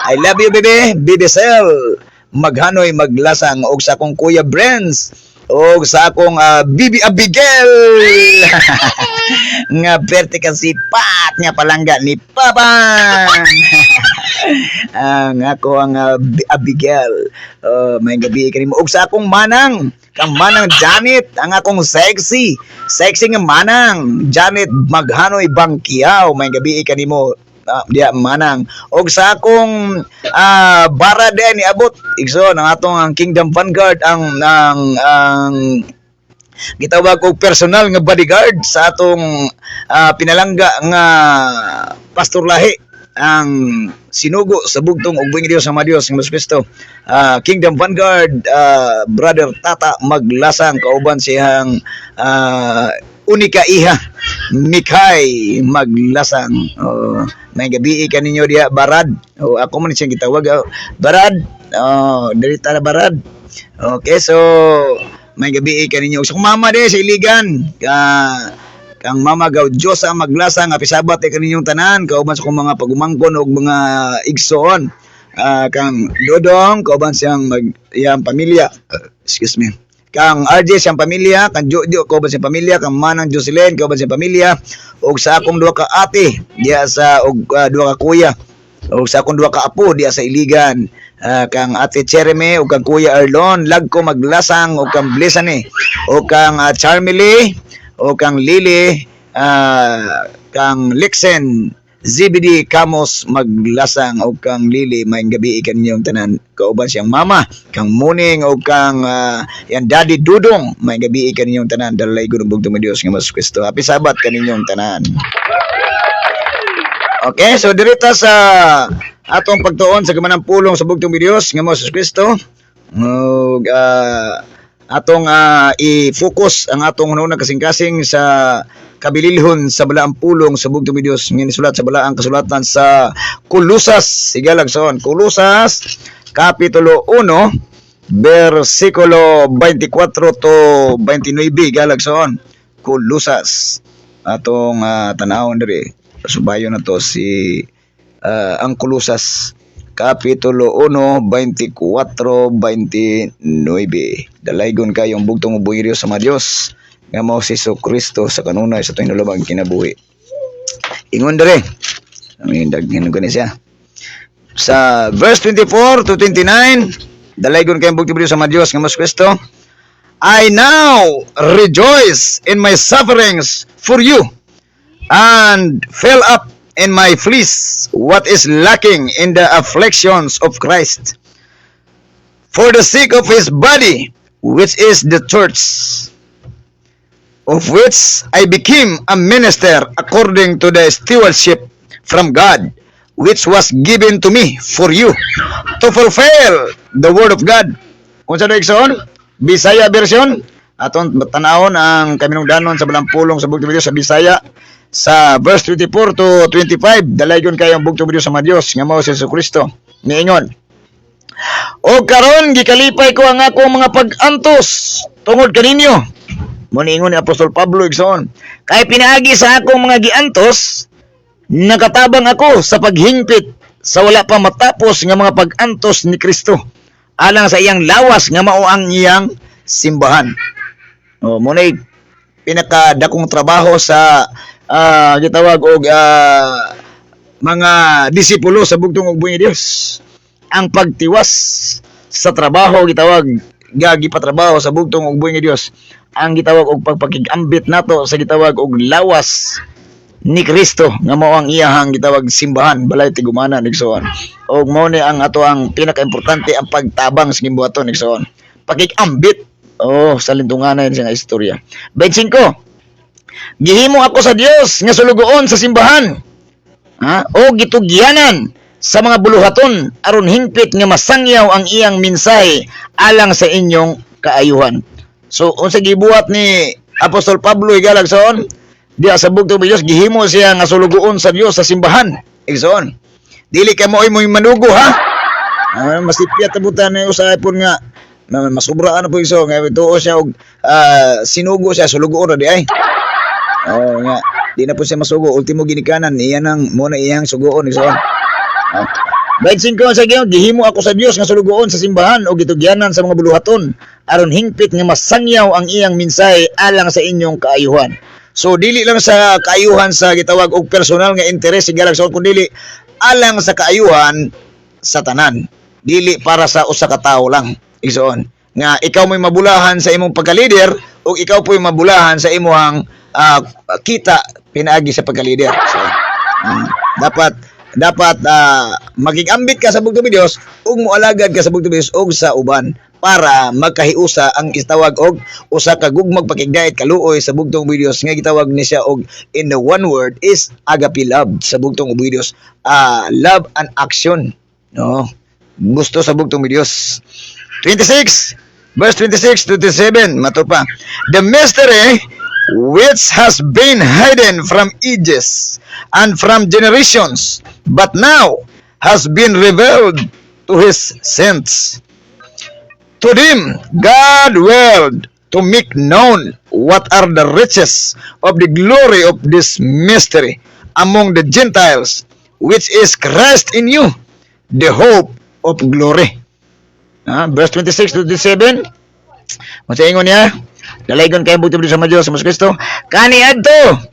I love you, baby. BBCL. Maghanoy, maglasang, og sa akong Kuya Brens, og sa akong Bibi Abigail. Nga berte ka sipat nga palangga ni Papang. Ang ako ang Abigail. May gabi kanimo og sa akong manang, kang manang Janet, ang akong sexy nga manang Janet Maghanoy Bangkiaw. May gabi kanimo dia manang og sa akong bara din niabot igsoon ang atong ang Kingdom Vanguard ang gitawag og personal nga bodyguard sa atong pinalangga nga Pastor Lahi, ang sinugo sa bugtong ug buhing Dios sa Dios ng Kristo, Kingdom Vanguard, Brother Tata Maglasang, kauban siyang unika iha Mikay Maglasang. May gabi kaninyo diha Barad. Ako man siyang gitawag Barad. Dili ta Barad. Okay, so may gabi kaninyo sa mama de sa Iligan. Kang mama gaw Diyos ang Maglasang, apisabat kaninyong tanan, kauban sa kong mga pagumangkon og mga igsoon. Kang Dodong, kauban siyang iyang pamilya. Excuse me. Kang RJ siyang pamilya, kang Jojo kauban siyang pamilya, kang manang Jocelyn kauban siyang pamilya, ug sa akong duha ka ate diya sa og duha ka kuya, ug sa akong duha ka apo diya sa Iligan, kang ate Chereme ug kang kuya Arlon Lagko Maglasang, ug kang Blessani, ug kang Charmily, ug kang Lily, kang Lixen ZBD Kamos Maglasang, ug kang Lily. May gabi kaninyong tanan, kauban siyang mama, kang Muning, ug kang yan Daddy Dudong. May gabi kaninyong tanan, dalay ko ng bugtong ng Dios nga mas Kristo. Happy Sabat kaninyong tanan. Okay, so dirita sa atong pagtuon sa gamanang pulong sa bugtong ng Dios nga mas Kristo, ug atong i-focus ang atong hunahunang kasing-kasing sa kabililhon sa balaang pulong sa bugtong ng Dios nga nisulat sa balaang kasulatan sa Kulusas. Sigalagson, Kulusas kapitulo 1 versikulo 24 to 29. Galagson, Kulusas. Atong tanawon diri. Subayo na to si ang Kulusas kapitulo 1 24 29. Dalaygon kayong bugtong ubuhi Dios sa Dios nga mao si Kristo sa kanunay sa tuwing nalubag kinabuhi. Ingon dere. Amin daghan gani siya. Sa verse 24 to 29, dalaygon kayong bugtong Dios sa Dios nga mao si Kristo. I now rejoice in my sufferings for you, and fill up in my fleece what is lacking in the afflictions of Christ, for the sake of his body, which is the church, of which I became a minister according to the stewardship from God, which was given to me for you, to fulfill the word of God. Kung sa daigsoon, Bisaya version, aton tanawon ang kaminungdanon sa balang pulong sa bugtong Dios sa Bisaya. Sa verse 24 to 25, dalaygon kayo ang bugtong Dios sa Dios nga mao si Kristo. Niingon, o karon gikalipay ko ang akong mga pag-antos tungod kaninyo. Mo niingon ni Apostol Pablo igsoon, kay pinaagi sa akong mga giantos, nakatabang ako sa paghingpit sa wala pa matapos nga mga pag-antos ni Kristo, alang sa iyang lawas nga mao ang iyang simbahan. Mo na pinakadakong trabaho sa gitawag og mga disipulo sa bugtong ug buhi Dios, ang pagtiwas sa trabaho gitawag gipatrabaho sa bugtong ug buhi Dios, ang gitawag og pagpakigambit nato sa gitawag og lawas ni Kristo nga mao ang iyahang gitawag simbahan balay tigumanan igsoon. Og mao ni ang ato ang pinakaimportante ang pagtabang sa gimbuhaton igsoon, pakigambit. Sa lintunganan siya nga istorya. 25, gihimo ako sa Dios nga sulugoon sa simbahan, o gitugyanan sa mga buluhaton aron hingpit nga masangyaw ang iyang mensahe alang sa inyong kaayuhan. So unsa gibuhat ni Apostol Pablo igalagson diya sa bugtong Dios, gihimo siya nga sulugoon sa Dios sa simbahan Igsoon. Dili ka mo mo'y manugo ha. Masipyat tabutan na usahay po nga masubraan na po igsoon nga tuo siya og sinugo siya sulugoon di ay. Oh nga di na po siya masugo ultimo ginikanan iyan ang muna iyang sugoon igsoon. Bayad 5 sa giyon gihimo ako sa Dios nga sulugoon sa simbahan o gitugyanan sa mga buluhaton aron hingpit nga masangyaw ang iyang mensahe alang sa inyong kaayuhan. So dili lang sa kaayuhan sa gitawag og personal nga interes sa galagson kundi alang sa kaayuhan sa tanan. Dili para sa usa ka tawo lang. Igsoon nga ikaw mo'y mabulahan sa imong pagka-leader o ikaw po'y mabulahan sa imong kita pinaagi sa pagka-leader. So, dapat magigambit ka sa bugtong Dios ug moalagad ka sa bugtong Dios ug sa uban para magkahiusa ang istawag og usa ka gugmag pakigdait kaluoy sa bugtong Dios nga gitawag ni siya og in the one word is agape love sa bugtong Dios. Love and action, no? Gusto sa bugtong Dios. 26 verse 26 to 27 mato pa. The mystery which has been hidden from ages and from generations, but now has been revealed to his saints. To them God willed to make known what are the riches of the glory of this mystery among the Gentiles, which is Christ in you, the hope of glory. Verse 26 to 27, masaingon niya, dalaygon kayo bugtong sa Diyos sa Kristo. Kani adto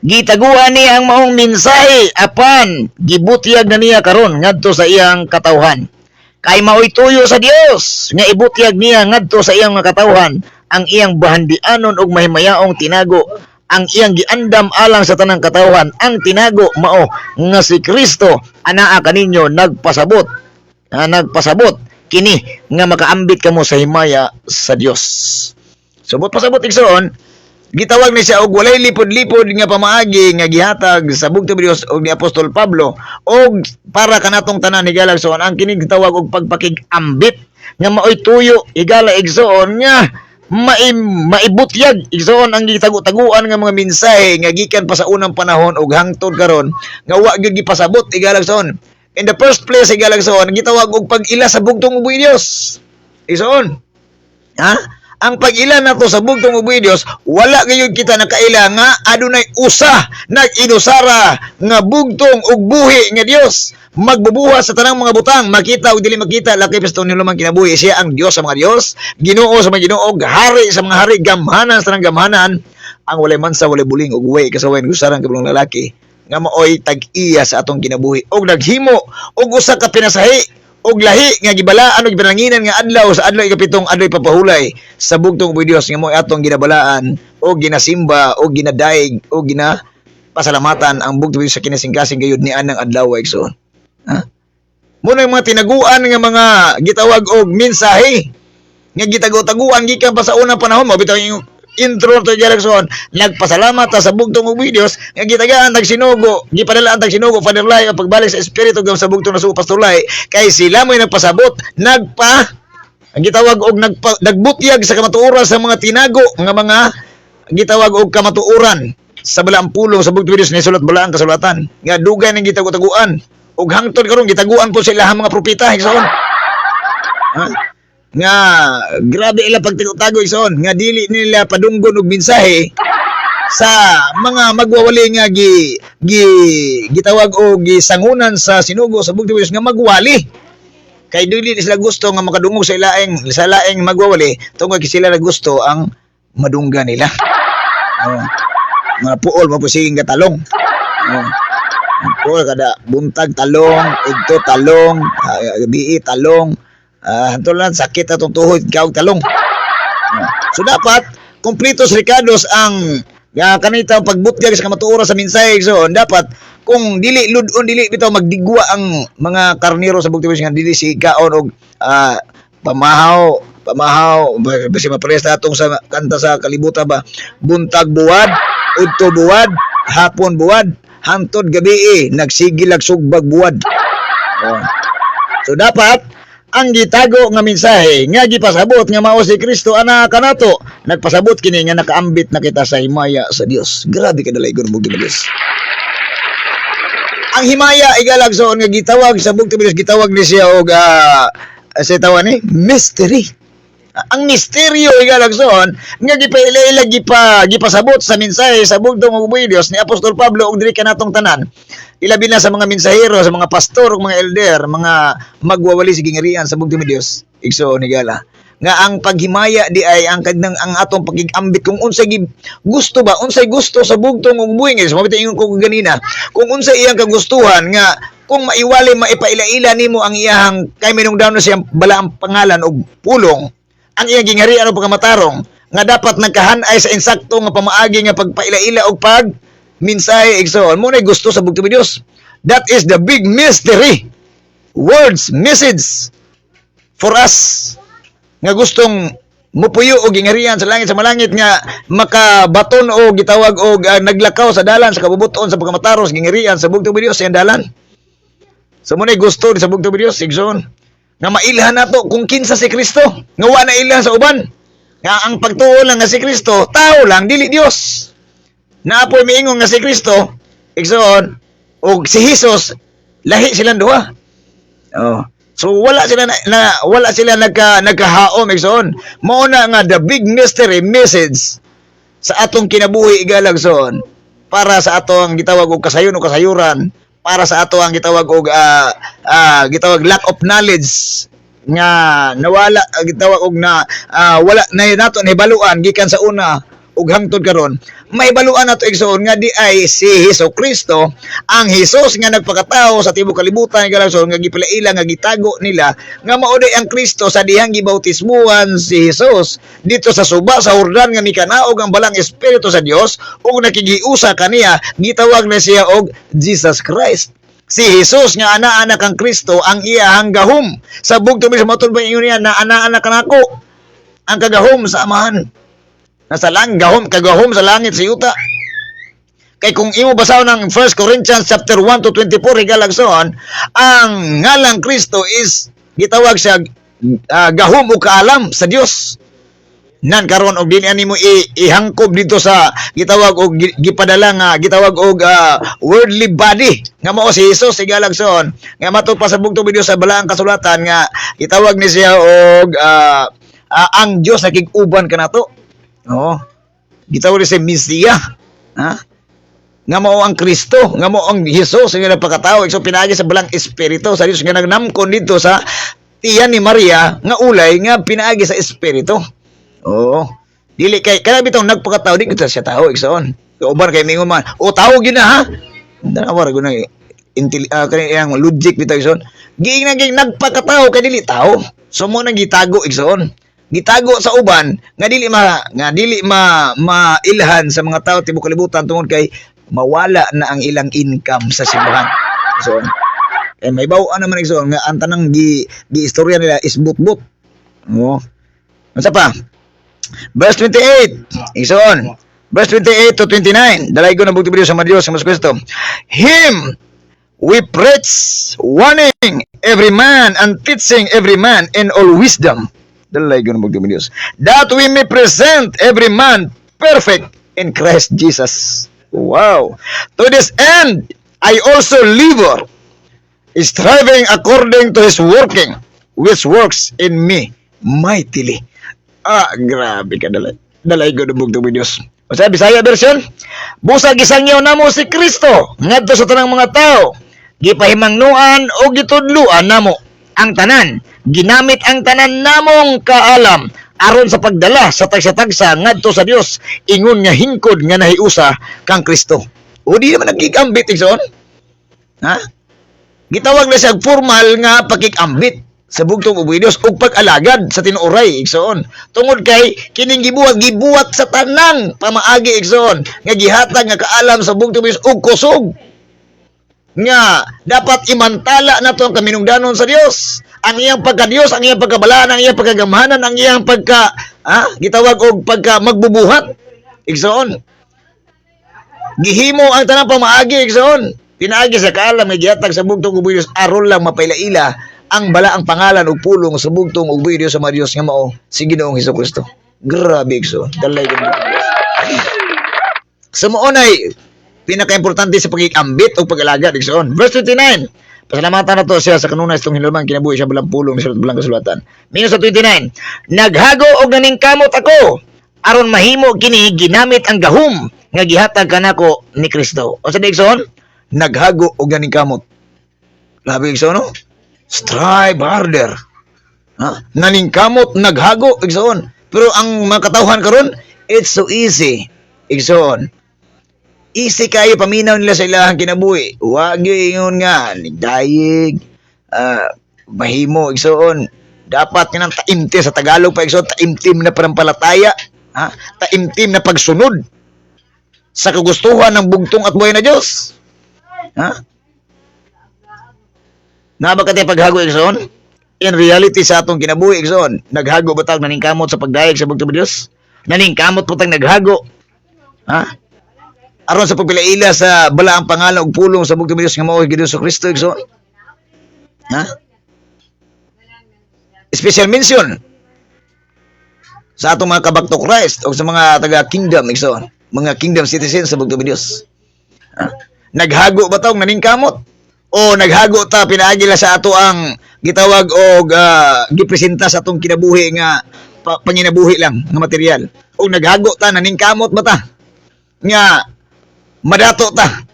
gitaguan niya ang maong mensahe apan gibutyag na niya karon ngadto sa iyang katawhan. Kay maoy tuyo sa Dios nga ibutyag niya ngadto sa iyang katawhan ang iyang bahandianon og mahimayaong tinago, ang iyang giandam alang sa tanang katawhan. Ang tinago mao nga si Kristo anaa kaninyo nagpasabot kini nga makaambit kamo sa himaya sa Dios. Subot pasabot igsoon, gitawag ni siya og walay lipod-lipod nga pamaagi nga gihatag sa bugtong Dios og ni Apostol Pablo og para kanatong tanan higala igsoon ang kini gitawag og pagpakig-ambit nga maoy tuyo higala igsoon nga maibutyag igsoon ang gitago-taguan nga mga mensahe nga gikan pa sa unang panahon ug hangtod karon nga wa gyud gipasabot higala igsoon. In the first place higala igsoon gitawag og pag-ila sa bugtong uboy Dios. Igsoon. Ang pag-ila nato sa bugtong uboy Dios, wala gayud kita nakaila nga adunay usa nag-inusara nga bugtong ug buhi nga Dios. Magbubuhat sa tanang mga butang, makita o dili makita, laki pisto ni lumang kinabuhi. Siya ang Dios sa mga Dios, Ginoo sa mga Ginoo, hari sa mga hari, gamhanan sa tanang gamhanan. Ang walay mansa, walay buling ug way kasawayan gusarang kabulong lalaki nga maoy tag-iya sa atong kinabuhi og naghimo og usa ka pinasahi og lahi nga gibalaan og gipananginan nga adlaw sa adlaw ikapitong adlaw papahulay sa bugtong uboy Dios nga mo'y atong ginabalaan o ginasimba o ginadaig o ginapasalamatan ang bugtong Dios sa kinasingkasing gayud ni anang adlaw igsoon. Muna yung mga tinaguan nga mga gitawag og mensahe nga gitago-taguan gikan pa sa unang panahon mo bitaw yung intro to Jackson nagpasalamat sa bugtong uboy Dios nga gitagaan tag sinugo gipadalaan tag sinugo Father Lai ang pagbalik sa espiritu sa bugtong nasuo Pastor Lai kay sila mo'y nagpasabot ang gitawag og nagbutyag sa kamatuoran sa mga tinago nga mga gitawag og kamatuoran sa balaang pulong sa bugtong Dios ni sulat balaang kasulatan nga dugay ning gitago-taguan ug hangtod karon gitaguan po sila mga propeta igsoon. Nga grabe ila pagtago igsoon nga dili nila padunggon og mensahe sa mga magwawali nga gitawag og gisangunan sa sinugo sa bugtong Dios nga magwali kay dili sila gusto nga makadungog sa laing magwawali tungod sila na gusto ang madungga nila. Mga puol mapusiging katalong. Puol kada buntag talong, igto talong, gabi talong. Hantulan sakit atong tuhod kaog talong. So dapat kompletos ricados ang kanitang pagbutyag sa kamatuoran sa mensahe so dapat kung dili ludon dili bitaw magdigwa ang mga karnero sa bugtong nga dili si kaon og pamahaw basi mapresta atong sa kanta sa kalibutan ba buntag buwad udto buwad hapon buwad hangtod gabi nagsigil ag sugbag buwad. So dapat ang gitago nga mensahe nga gipasabot nga mao si Kristo ana kanato nagpasabot kini nga nakaambit na kita sa himaya sa Dios. Grabe ka dalaygon mo Dios. ang himaya igalagson nga gitawag sa bugtong Dios, gitawag ni siya og sa tawag ni mystery. Ang misteryo igalagson nga gipaila gipasabot sa mensahe sa bugtong ug buhi Dios ni Apostol Pablo og diri kanatong tanan. Ilabi na sa mga mensahero, sa mga pastor ug mga elder, mga magwawali sa gingarian sa bugtong Dios. Igsoon igala nga ang paghimaya di ay ang kadnang ang atong pagigambit kung unsay gusto ba, unsay gusto sa bugtong ug buhi Dios. Mabitaw ingon ko ganina, kung unsay iyang kagustuhan nga kung maiwali maipaila-ila nimo ang iyang kay minungdaw na siyang balaang pangalan og pulong ang iyang gingarian o pagkamatarong nga dapat nagkahanay sa insakto nga pamaagi nga pagpaila-ila og pag mensahe igsoon mo na gusto sa bugtong Dios. That is the big mystery. Words, message for us nga gustong mupuyo og gingarian sa langit sa malangit nga makabaton o gitawag og naglakaw sa dalan sa kabubuton sa pagkamatarong sa gingarian sa bugtong Dios sa dalan. So mo na gusto sa bugtong Dios igsoon nga mailhan nato kung kinsa si Kristo nga wa na ilhan sa uban nga ang pagtuo lang nga si Kristo tao lang dili Dios naapoy miingon nga si Kristo igsoon og si Jesus lahi silang duha. So wala sila nagkahaom igsoon mao na nga the big mystery message sa atong kinabuhi igalagson para sa ato ang gitawag og kasayon o kasayuran, para sa ato ang gitawag og gitawag lack of knowledge nga nawala gitawag og na wala na nato nahibaluan gikan sa una ug hangtod karon mahibaluan nato igsoon nga di ay si Hesukristo ang Hesus nga nagpakatao sa tibuok kalibutan galagson nga gipilaila nga gitago nila nga mao ang Kristo sa dihang gibautismuhan si Hesus dito sa suba sa Jordan nga mikanaog ang balang espiritu sa Dios ug nakigiusa kaniya gitawag na siya og Jesus Christ. Si Jesus nga ana-anak kang Kristo ang iyahang gahom sa bugtong sa matod ba ingon niya na ana-anak kanako ang kagahom sa amahan nasa gahom kagahom sa langit sa yuta. Kay kung imo basaw ng 1 Corinthians chapter 1 to 24 igalagson ang ngalang Kristo is gitawag siya gahom o kaalam sa Dios nan karon og dinhi nimo ihangkob dito sa gitawag og gipadala nga gitawag og worldly body nga mao si Jesus igalagson nga matud pa sa bugtong Dios sa balaang kasulatan nga gitawag ni siya og ang Dios nakig-uban kanato. Gitawag siya Mesiya. Nga mao ang Kristo, nga mao ang Jesus nga nagpakatao. So pinaagi sa balang espiritu sa Dios nga nagnamkon dito sa tiyan ni Maria nga ulay nga pinaagi sa espiritu. Dili kay kana bitong nagpakatao di kita siya tao igsoon. Uban kay mingon man, tao gyud na ha. Danawar gyud na kaniyang logic bitaw igsoon. Giing nagpakatao kay dili tao. So mo nang gitago igsoon. Gitago sa uban nga dili mailhan sa mga tao tibuok kalibutan tungod kay mawala na ang ilang income sa simbahan. So may bawo-an naman igsoon nga ang tanang gi-istorya nila is but-but. Unsa pa? Verse 28. Igsoon. Verse 28 to 29. Dalay ko na bugti video sa Dios sa Kristo. Him we preach, warning every man and teaching every man in all wisdom. Dalay ko na bugti Dios. That we may present every man perfect in Christ Jesus. Wow. To this end, I also labor, striving according to His working, which works in me mightily. Grabe ka dalay. Dalay ko na bugti Dios. O sa Bisaya version, busag isangyaw namo si Kristo ngadto sa tanang mga tao. Gipahimangnuan o gitudluan namo ang tanan. Ginamit ang tanan namong kaalam aron sa pagdala sa tagsa-tagsa ngadto sa Dios ingon nga hingkod nga nahiusa kang Kristo. O di naman nagkikambit igsoon. Gitawag na siya formal nga pakikambit sa bugtong ubuhi Dios ug pag-alagad sa tinuoray igsoon. Tungod kay kining gibuhat sa tanang pamaagi igsoon nga gihatag nga kaalam sa bugtong Dios ug kusog nga dapat imantala nato ang kaminungdanon sa Dios. Ang iyang pagka-Dios, ang iyang pagkabalaan, ang iyang pagkagamahanan, ang iyang gitawag og pagka magbubuhat igsoon. Gihimo ang tanang pamaagi igsoon. Pinaagi sa kaalam nga gihatag sa bugtong ubuhi Dios aron lang mapailaila ang balaang pangalan ug pulong sa bugtong ubuhi Dios sa Dios nga mao si Ginoong Hesukristo. Grabe igsoon. Dalay gyud. Sa mao nay pinaka-importante sa pag-ambit o pag-alaga igsoon. Verse 29. Pasalamatan na to siya sa kanunay itong hinulman kinabuhi siya balang pulong sa balang kasulatan. Minus sa 29. Naghago og naningkamot ako aron mahimo kini ginamit ang gahom nga gihatag kanako ni Kristo. O sa igsoon, naghago og naningkamot. Labi igsoon no? Strive harder. Ha? Naningkamot naghago igsoon. Pero ang mga katawhan karon, it's so easy. Igsoon. Easy kayo paminaw nila sa ilahang kinabuhi. Huwag yun nga, nigdayig, mahimo, igsoon. Dapat nga ng taimtim sa Tagalog pa, igsoon, taimtim na panampalataya, ha? Taimtim na pagsunod sa kagustuhan ng bugtong at buhay na Diyos. Ha? Naba ka tayo paghago, igsoon? In reality sa atong kinabuhi, igsoon, naghago ba tag naningkamot sa pagdayeg sa bugtong ng Diyos? Naningkamot po tag naghago. Ha? Aron sa pagpilaila sa balaang pangalan ug pulong sa bugtong Dios nga mao si Hesus Kristo igsoon. Ha? Special mention sa atong mga kabakto Christ o sa mga taga kingdom igsoon, mga kingdom citizens sa bugtong Dios. Ha? Naghago ba tawag naningkamot o naghago ta pinaagi sa ato ang gitawag og gipresenta sa atong kinabuhi nga panginabuhi lang nga material. O naghago ta naningkamot ba ta nga madato ta.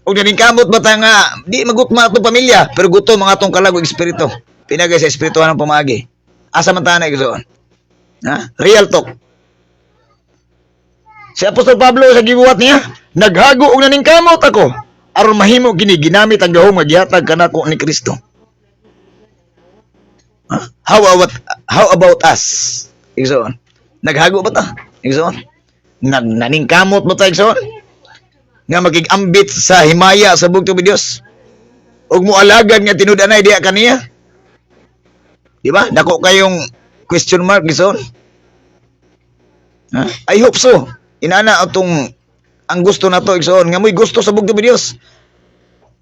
O naningkamot ba ta nga di magutma atong pamilya pero gutom mga atong kalagog espiritu. Pinagay sa espirituhan ng pamagi. Asa man ta na igsoon? Ha? Real talk. Si Apostol Pablo sa gibuhat niya, naghago og naningkamot ako aron mahimo kini ginamit ang gahom nga gihatag kanako ni Kristo. Ha? How about us? Igsoon. Naghago ba ta? Igsoon. Naningkamot ba ta igsoon? Nga magigambit sa himaya sa bugtong ni Dios. Ug moalagan nga tinud-anay diha kaniya. Di ba? Dako kayong question mark gison. I hope so. Inana atong ang gusto nato igsoon nga mo'y gusto sa bugtong ni Dios.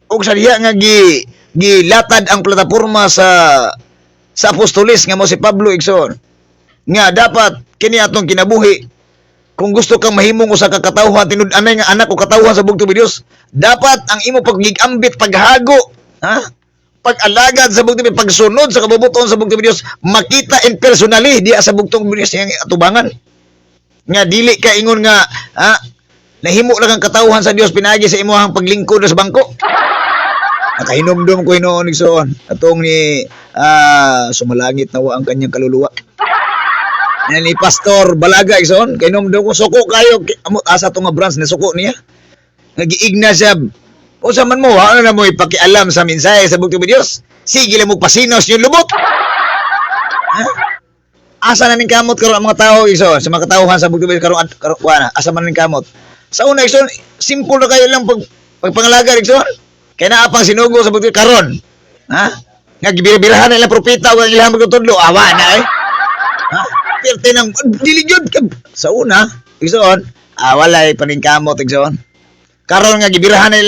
Ug sa diha nga gilatad ang plataporma sa apostolis nga mo si Pablo igsoon. Nga dapat kini atong kinabuhi. Kung gusto kang mahimong usa ka katawhan tinud-anay nga anak o katawhan sa bugtong ni Dios, dapat ang imo pagigambit paghago, ha? Pag-alagad sa bugtong ni pagsunod sa kabubuton sa bugtong ni Dios, makita in personally diha sa bugtong ni Dios yang atubangan. Nga dili ka ingon nga, ha? Nahimo lang ang katawhan sa Dios pinaagi sa imong paglingkod sa bangko. Nakahinumdum ko hinoon igsoon atong ni sumalangit nawa ang kanyang kaluluwa. Ni Pastor Balaga igsoon kay numdum ko suko kayo amot asa to nga branch na suko niya nagiigna siya unsa man mo ano na mo ipakialam sa mensahe sa bugtong ni Dios sige lang mo pasinos yung lubot ha? Asa na ning kamot karon ang mga tao igsoon sa mga katawhan sa bugtong ni Dios karon asa man ning kamot sa una igsoon simple na kayo lang pagpangalaga igsoon kay naa pang sinugo sa bugtong karon ha nga gibirabirahan nila propeta ug ilang magtudlo awa na ha pirte ng diligod sa una igsoon walay paningkamot igsoon karon nga gibirahan na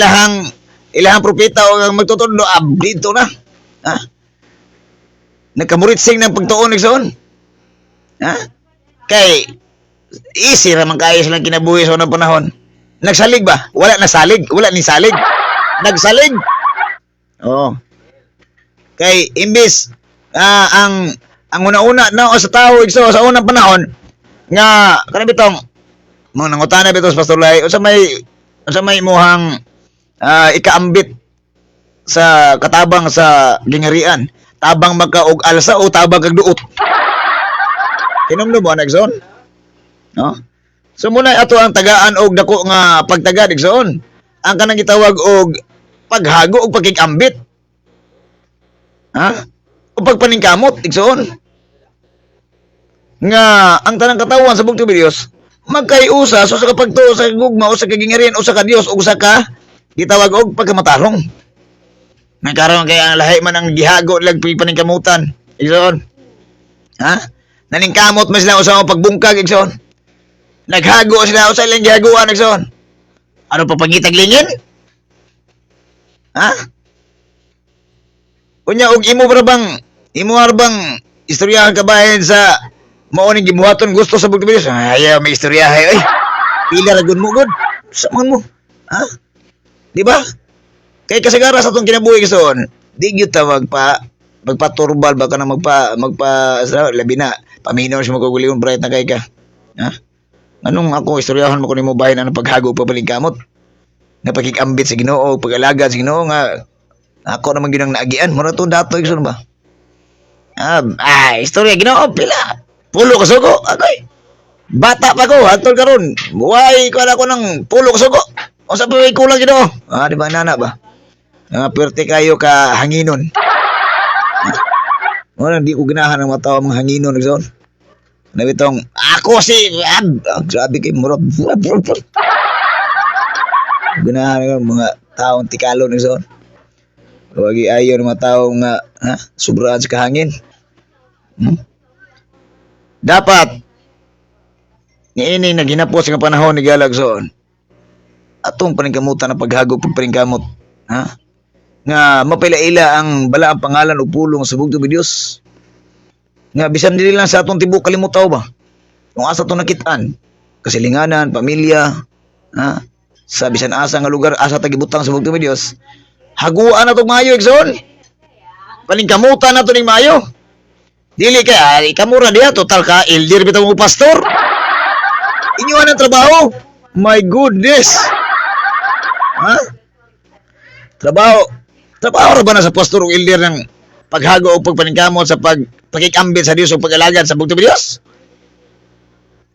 ilahang propeta o magtutudlo dito na ha nagkamuritsing ng pagtuon igsoon ha kay easy ra man kayo silang kinabuhi sa unang panahon nagsalig ba wala ni salig nagsalig kay imbis ang una-una na sa tao igso sa unang panahon nga kanang bitong mga nangutana bitos Pastor Lai unsa may muhang ikaambit sa katabang sa gingarian tabang magkaog alsa o tabang kag duot kinumno mo nagson no so muna ato ang tagaan og dako nga pagtagad igsoon ang kanang gitawag og paghago og pagkikambit ha o pagpaningkamot igsoon nga ang tanang katawan sa bugtong ni Dios magkaiusa so sa kapagtuo sa gugma o sa kagingarian o sa ka Dios o sa ka gitawag og pagkamatarong nagkaroon kaya ang lahi man ang gihago lag paningkamutan igsoon ha naningkamot man sila usa pagbungkag igsoon naghago sila usa ilang gihaguan igsoon ano pa pagitaglingin ha unya og imo bang istoryahan kabahin sa mao ning gibuhaton gusto sa bugtong Dios ayaw may istoryahe pila ra gud mo gud sa mo Ha? Di ba? Kay kasagara sa itong kinabuhi kason, di gyud ta magpaturbal baka na labi na paminaw siya magkuguliyon bright na kay ka. Ha? Anong ako istoryahan mo ko nimo bahin ang paghago pabaling kamot? Nga pagkikambit sa Ginoo, pag-alagad sa Ginoo nga ako naman ginang naagian, mura to dato igsoon ba? Istorya Ginoo pila. Pulo ka sugo, ako'y bata pa ko, hantol karon. Buhay ko na ko ng pulo ka sugo. O sa buhay kulang Ginoo. Di ba nana ba? Pwerte kayo ka hanginon. Wala, di ko ginahan ng matawa mga hanginon igsoon. Nabitong, ako si sabi kay murag ganahan ng mga taong tikalo ng zon. Wagi ayaw ng mga taong sobraan sa kahangin. Dapat niini na ginapos nga panahon ni Galag zon. Atong paningkamutan na paghagog pagpaningkamot. Nga mapilaila ang bala ang pangalan o pulong sa bugtong ni Dios. Nga bisan dili lang sa atong tibok kalimutaw ba? Kung asa to nakitaan, kasilinganan, pamilya, sa bisan asa nga lugar asa tagibutang sa bugtong ni Dios. Haguan na tong maayo igsoon. Paningkamutan na to ning maayo. Dili kay kamura diha total ka elder bitaw mo pastor. Inyo ang trabaho. My goodness. Trabaho ra ba na sa pastor o elder ng paghago o pagpaningkamot sa pagkikambit sa Dios o pag-alagad sa bugtong ni Dios?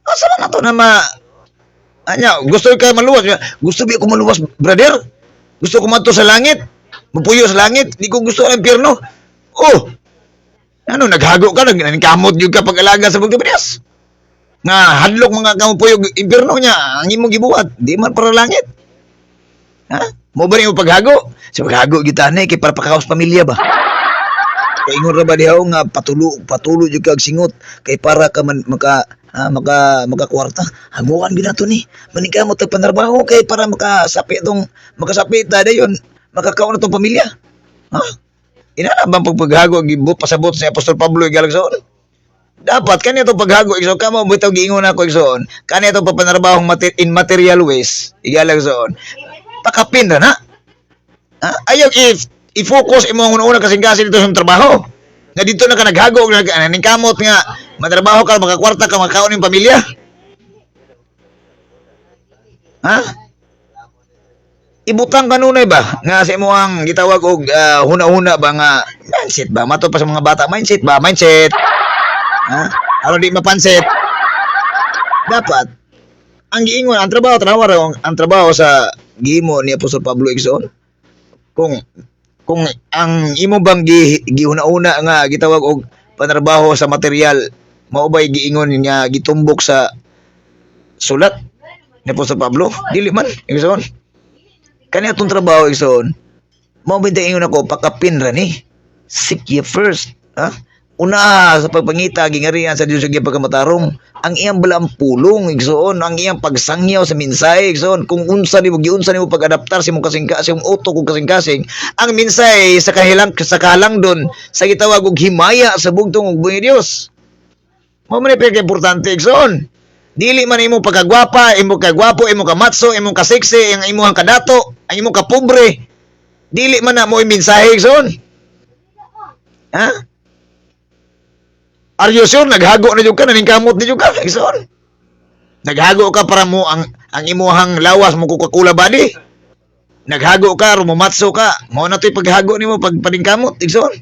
Asa man ato na gusto ka maluwas? Gusto ba ako maluwas, brother? Gusto ko madto sa langit? Mapuyo sa langit? Di ko gusto ang impyerno. Naghago ka, nagkamot yung ka pag-alagad sa bugtong ni Dios. Nga hadlok mga kamupuyog impyerno niya, ang imong gibuhat, di man para langit. Mo ba rin yung paghago? Sa paghago kita kay para pakaos pamilya ba? Kaingon ra ba dihaw nga patulo jud kag singot kay para ka man makakwarta. Haguan ginato ni. Maningkamot tag panarbaho kay para makasapi ta dayon makakaon na tong pamilya. Ina bang paghago gibot pasabot sa Apostol Pablo igalag soon. Dapat kani itong paghago igsoon kamo bitaw giingon ako igsoon. Kani itong papanarbahong in material ways igalag soon. Pakapin na. Ayaw i-focus imo ang una kasing-kasing dito sa trabaho. Nga dito na ka naghago ning kamot nga matrabaho ka makakwarta ka makaon ning pamilya. Ibutang kanunay ba nga sa imo ang gitawag og huna-huna ba nga mindset ba mato pa sa mga bata mindset. Aron di mapansit. Dapat ang giingon ang trabaho sa gihimo ni Apostol Pablo igsoon. Kung ang imo bang gihuna-una nga gitawag og panarbaho sa material mao bay giingon nga gitumbok sa sulat ni Apostol Pablo dili man igsoon. Kani atong trabaho igsoon mao bay ingon ako pakapin ra ni seek ye first una sa pagpangita gingarian sa Dios ug pagkamatarong ang iyang balang pulong igsoon ang iyang pagsangyaw sa mensahe igsoon kung unsa nimo pag-adaptar sa imong kasing-kasing utok ug kasing-kasing ang mensahe sa kahalang don sa gitawag og himaya sa bugtong ug buhi Dios. Mao man ay importante igsoon. Dili man imo pagkagwapa, imo kagwapo, imo kamatso, imo kasiksi, ang imong kadato, ang imong kapobre. Dili man na mo mensahe igsoon. Are you sure naghago na jud ka naningkamot na jud ka igsoon? Naghago ka para mo ang imuhang lawas mo Coca-Cola body. Naghago ka, rumamatso ka. Mao na to'y paghago nimo pagpaningkamot igsoon.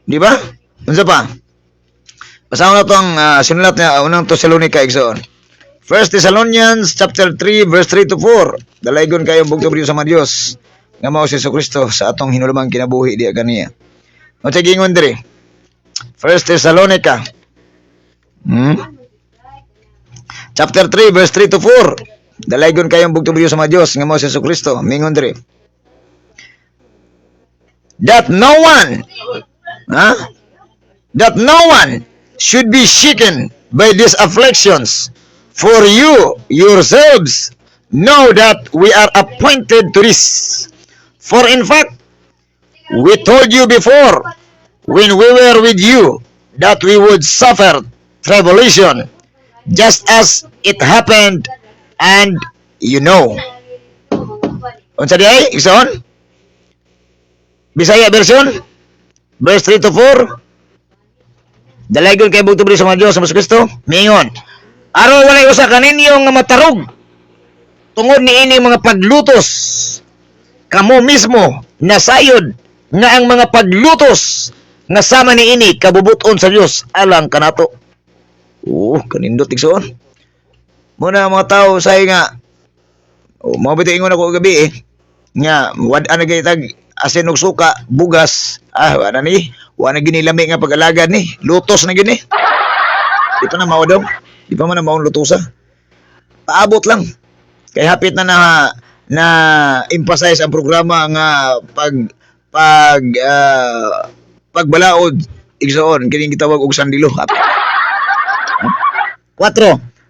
Di ba? Unsa pa? Basahin na to ang sinulat na unang Tesalonica igsoon. 1 Thessalonians chapter 3 verse 3 to 4. Dalaygon kayo bugtong Dios sa Dios. Nga mao si Kristo sa atong hinulumang kinabuhi diya kaniya. Mo gingon diri. 1 Thessalonica. Chapter 3 verse 3 to 4. Dalaygon kayong bugtong Dios sa Dios nga mao si Kristo. Mingon diri. That no one should be shaken by these afflictions, for you yourselves know that we are appointed to this. For in fact, we told you before, when we were with you, that we would suffer tribulation, just as it happened and you know. Unsa di ay? Igsoon? Bisaya version? Verse 3 to 4. Dalaygon kay bugto sa mga Dios sa Kristo. Mingon. Aron walay usa kaninyo nga matarog. Tungod niini mga paglutos. Kamo mismo nasayod nga ang mga paglutos nga sama niini kabubuton sa Dios alang kanato. Kanindot igsoon. Muna mga tao say nga mao bitaw ingon ako gabi nga wad-an na tag asin og suka bugas wala ni wala gini lami nga pag-alagad ni lutos na gini di pa na mao daw di pa man na maong lutusa paabot lang kay hapit na emphasize ang programa nga pagbalaod igsoon kining gitawag og sandilo 4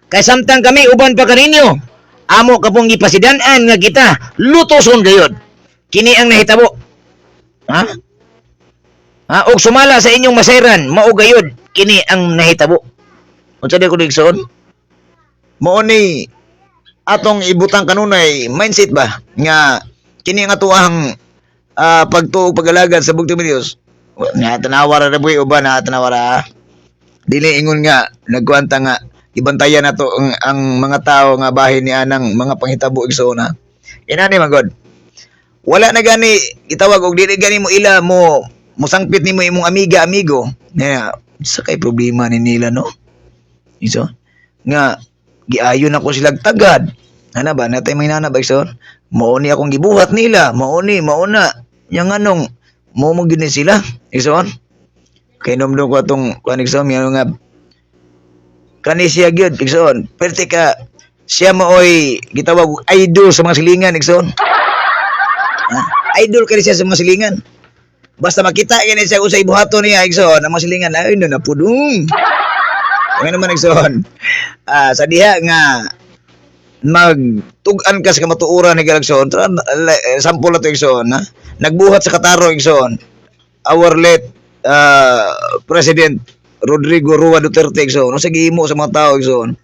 kay samtang kami uban pa kaninyo amo kapong gipasidan-an nga kita lutoson gayod kini ang nahitabo og sumala sa inyong masayran mao gayod kini ang nahitabo unsa di ko digsoon mao ni atong ibutang kanunay mindset ba nga kini ang atuang pagtuog pagalagad sa bugtong Dios nga tanawara na buhi uban na tanawara dili ingon nga nagkuanta nga ibantayan nato ang mga tao nga bahin ni anang mga panghitabo igsoon inani man god wala na gani gitawag og dili gani mo ila mo musangpit nimo imong amigo sa kay problema ni nila no iso nga giayon ako sila tagad ana ba natay may nana ba igsoon mao ni akong gibuhat nila mao na yang anong mo gini sila igsoon kay nomdom ko atong kuan igsoon nga kani siya gyud igsoon perti ka siya maoy gitawag idol sa mga silingan igsoon idol kani siya sa mga silingan basta makita kani siya usay buhaton niya igsoon ang mga silingan ay na pudong ano naman igsoon sa diha nga magtug-an ka sa kamatuoran ni Galagson sample na to igsoon nagbuhat sa Kataro igsoon our late President Rodrigo Rua Duterte igsoon no sa gihimo sa mga tao igsoon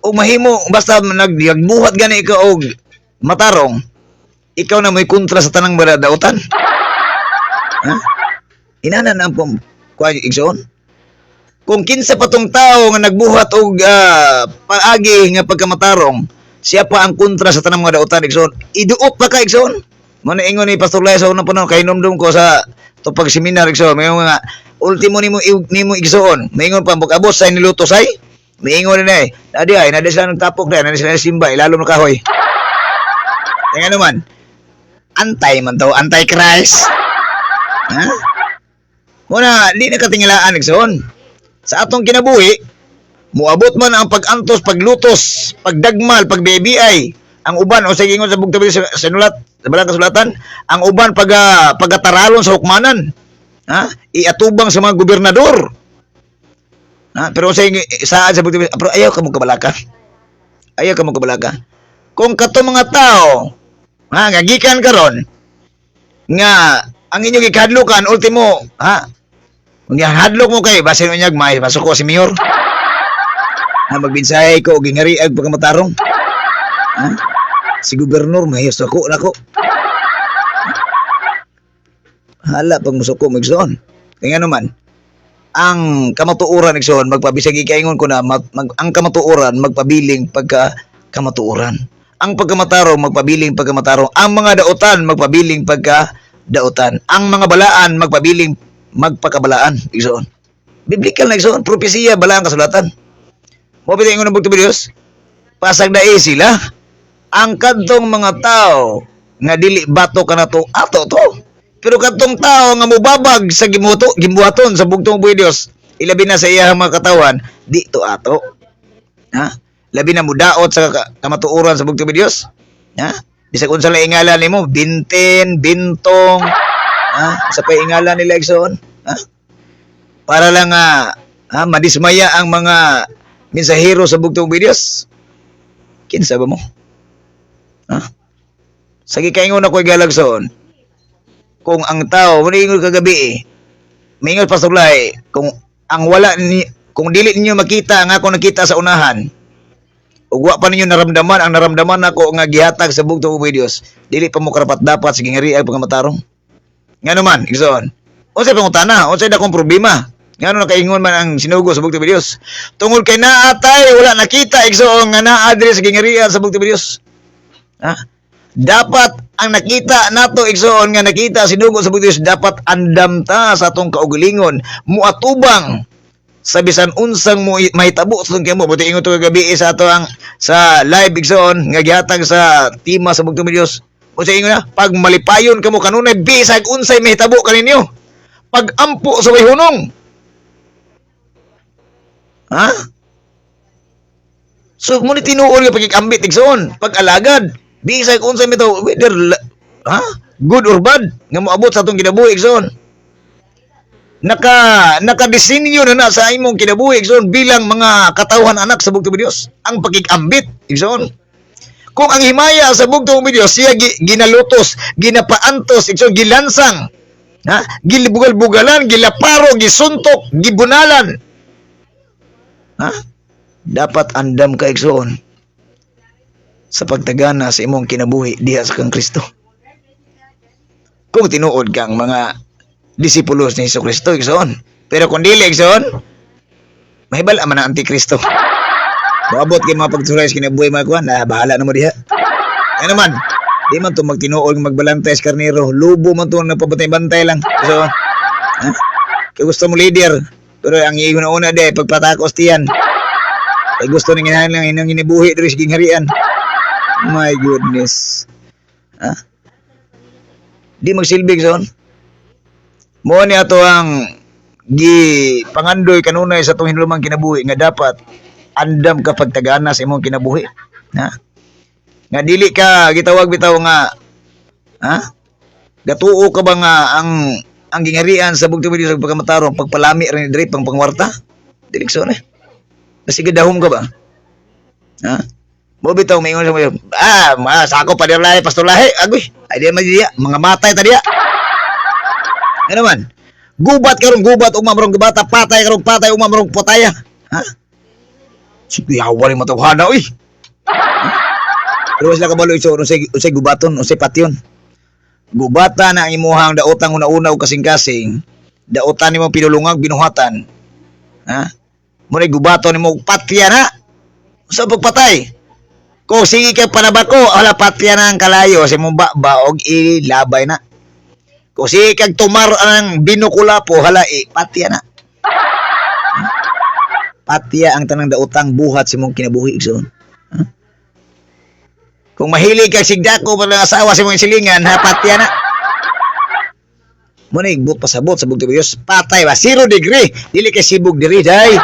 o mahimo basta nagbuhat gani ikaw og matarong ikaw na may kontra sa tanang baladaotan inanan ang kuan igsoon kung kinsa pa tong tao nga nagbuhat og paagi nga pagkamatarong siya pa ang kontra sa tanang mga daotan igsoon iduot pa ka igsoon mo na ingon ni Pastor Lai sa unang panahon kay nomdom ko sa to pag seminar igsoon may nga ultimo nimo igsoon maingon pa abot sa niluto say maingon na nadi sila nagtapok nadi sila simba ilalo na kahoy nga naman antay man to anti Christ muna di na katingalaan igsoon sa atong kinabuhi muabot man ang pagantos paglutos pagdagmal pagBBI ang uban o sige ingon sa bugtabi sa sinulat sa balang kasulatan ang uban pagataralon sa hukmanan iatubang sa mga gobernador pero sa bugtabi pero ayaw ka mo kabalaka kung kato mga tao nga gikan karon nga ang inyong ikadlukan ultimo kung hadlok mo kay basin unyag may masuko si mayor magbinsay ko gingari ag pagkamatarong si gobernador mayos ako nako hala pag musuko magsoon kaya naman ang kamatuoran igsoon magpabisag ikaingon ko na ang kamatuoran magpabiling pagka kamatuoran ang pagkamatarong magpabiling pagkamatarong ang mga daotan magpabiling pagka daotan ang mga balaan magpabiling magpakabalaan igsoon biblical na igsoon propesiya balaan kasulatan mo bitay ingon ng bugtong Dios pasag na sila ang kadtong mga tao nga dili bato kanato ato to pero kadtong tao nga mubabag sa gimbuhaton sa bugtong Dios ilabi na sa iyang mga katawan di to ato labi na mudaot sa kamatuoran sa bugtong Dios bisag unsa lang ingalan nimo binten bintong sa paingalan nila igsoon para lang madismaya ang mga mensahero sa bugtong Dios kinsa ba mo sagi kaingon ako Galagson kung ang tao maningon kagabi maingol Pastor Lai kung kung dili ninyo makita ang ako nakita sa unahan, ug wa pa ninyo naramdaman ang naramdaman nako nga gihatag sa bugtong ubay Dios, dili pa mo karapat dapat sa gingari ang pagmatarong. Ngano man, igsoon. Unsay pangutana? Unsay dakong problema? Ngano nakaingon man ang sinugo sa bugtong ubay Dios? Tungod kay naatay wala nakita igsoon nga naa diri sa gingari sa bugtong ubay Dios. Ha? Dapat ang nakita nato igsoon nga nakita sinugo sa bugtong Dios, dapat andam ta sa atong kaugalingon, muatubang sa bisan unsang mo mahitabo sa tungkay mo. Buti ingon to gabi sa ato ang sa live igsoon nga gihatag sa tima sa bugtong Dios. O sa ingon na, pag malipayon kamo kanunay bisag unsay mahitabo kaninyo, pag ampo sa way hunong. Ha? So mo ni tinuod nga pagikambit igsoon, pag alagad bisag unsay mahitabo, whether ha? Good or bad nga moabot sa atong kinabuhi igsoon. Nakadesinyo na sa imong kinabuhi igsoon bilang mga katawhan anak sa bugtong Dios ang pagkikambit igsoon. Kung ang himaya sa bugtong Dios siya ginalutos, ginapaantos igsoon, gilansang, ha, gilibugal-bugalan, gilaparo, gisuntok, gibunalan, ha, dapat andam ka igsoon sa pagtagana sa imong kinabuhi diha sa kang Kristo. Kung tinuod kang mga disipulos ni Jesucristo igsoon. Pero kung dili igsoon, mahibal man ang Antikristo. Moabot kay mga pagturais kinabuhi mga kuan, bahala na mo diha. Ano man, di man to magtinuod magbalantay sa karnero, lubo man to nagpabantay-bantay lang. So, ha? Kaya gusto mo leader, pero ang iyon na una de pagpatakos tiyan. Kaya gusto ning inahan lang inang inibuhi diri sa gingharian. My goodness. Ha? Di magsilbi igsoon. Mo ni ato ang pangandoy kanunay sa atong hinulumang kinabuhi nga dapat andam ka pagtagana sa imong kinabuhi. Ha? Nga dili ka gitawag bitaw nga ha? Gatuo ka ba nga ang gingarian sa bugtong Dios sa pagkamatarong pagpalami ra ni diri pang pangwarta? Dili so na. Kasi gadahom ka ba? Ha? Mo bitaw maingon sa mo. Sako pa dir lahi pastor lahi. Agoy, ay di man diya mga matay ta diya. Ano man? Gubat karong gubat ug mamrong gubata, patay karong patay ug mamrong pataya. Ha? Sige awali matawhana oy. Pero sila kabalo iso unsay gubaton, unsay patyon. Gubata na ang imuhang daotang una-una ug kasing-kasing. Daotan nimo pinulungag binuhatan. Ha? Mo ni gubaton nimo patya na. Sa pagpatay. Kung sige kay panabako, wala patya na ang kalayo sa imong ba og ilabay na. Kung sige kag tumar ang binukula po, halai, patya na. Patya ang tanang daotang buhat sa mong kinabuhi. So, kung mahilig kag sigdako pa ng asawa sa mong silingan, patya na. Muna igbot pasabot sa bugtong Dios, patay ba? 0 degree. Dili kay sibog diri, day.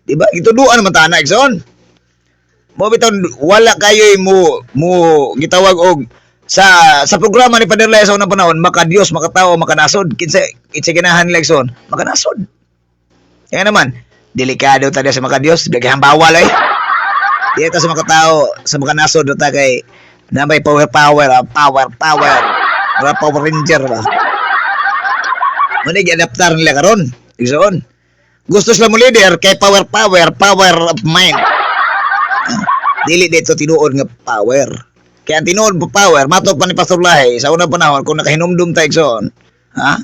Diba? Ito doon naman tanak, son. Mo bitaw wala kayo mo gitawag og sa programa ni Padre Lea sa unang panahon, maka Dios, makatao, makanasod. Kinsa ginahan nila son, makanasod. Kaya naman, delikado ta sa maka Dios, daghang bawal ay. Di ta sa makatao, sa makanasod ta kay na may power. Wala Power Ranger ba? Muna i-adaptar nila karon. Igsoon. Gusto sila mo leader kay power of mind. Dili dito tinuod nga power. Kaya ang tinuod po power, matok pa ni Pastor Lahi sa unang panahon kung nakahinumdum tayo igsoon. Ha?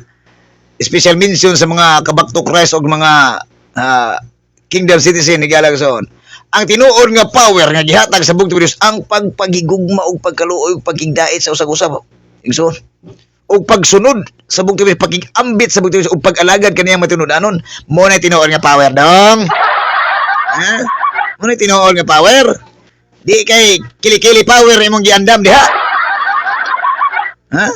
Special mention sa mga kabak to Christ o mga kingdom citizen ni Galag igsoon. Ang tinuod nga power nga gihatag sa bugtong Dios ang pagpagigugma og pagkaluoy ug pagkigdait sa usag-usab. Igsoon. Og pagsunod sa bugtong Dios, pagigambit sa bugtong Dios ug pag-alagad kaniyang matinud-anon, mo na tinuod nga power dong. Ha? Mo na tinuod nga power. Di kay kili-kili power imong giandam diha. Ha?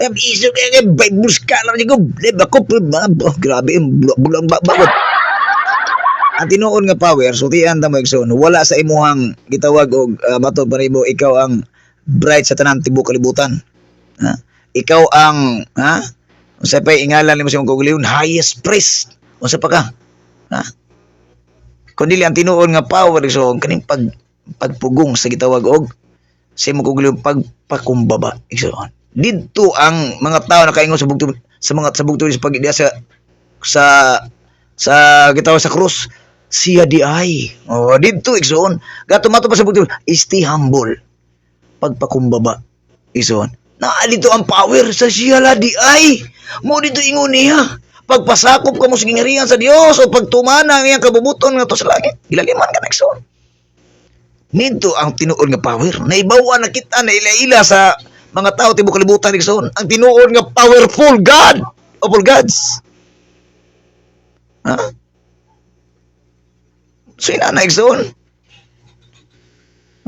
Iso kay buska lang ko. Bako grabe bulang bakot. Ang tinuod nga power sutian ta mo igsoon, wala sa imuhang gitawag og matod pa nimo ikaw ang bright sa tanan tibuok kalibutan. Ha? Ikaw ang unsa pa ingalan nimo sa imong kaugalingon, highest priest. Unsa pa ka? Ha? Kundi ang tinuod nga power igsoon kaning pagpugong sa gitawag og sa imong kaugalingon pagpakumbaba igsoon. Didto ang mga tao nakaingon sa bugtong sa bugtong sa pagdiya sa sa gitawag sa krus, siya di ay. Oh, dito igsoon. Gatumato pa sa bugtong, stay humble. Pagpakumbaba. Igsoon. Na dito ang power sa siya la di ay. Mo dito ingon niya. Pagpasakop ka mo sa gingarihan sa Dios o pagtumana ang iyang kabubuton nga to sa langit. Gilaliman ka na igsoon. Nito ang tinuod nga power. Naibawa na kita na ila-ila sa mga tao tibok kalibutan igsoon. Ang tinuod nga powerful God of all gods. Ha? So inana igsoon.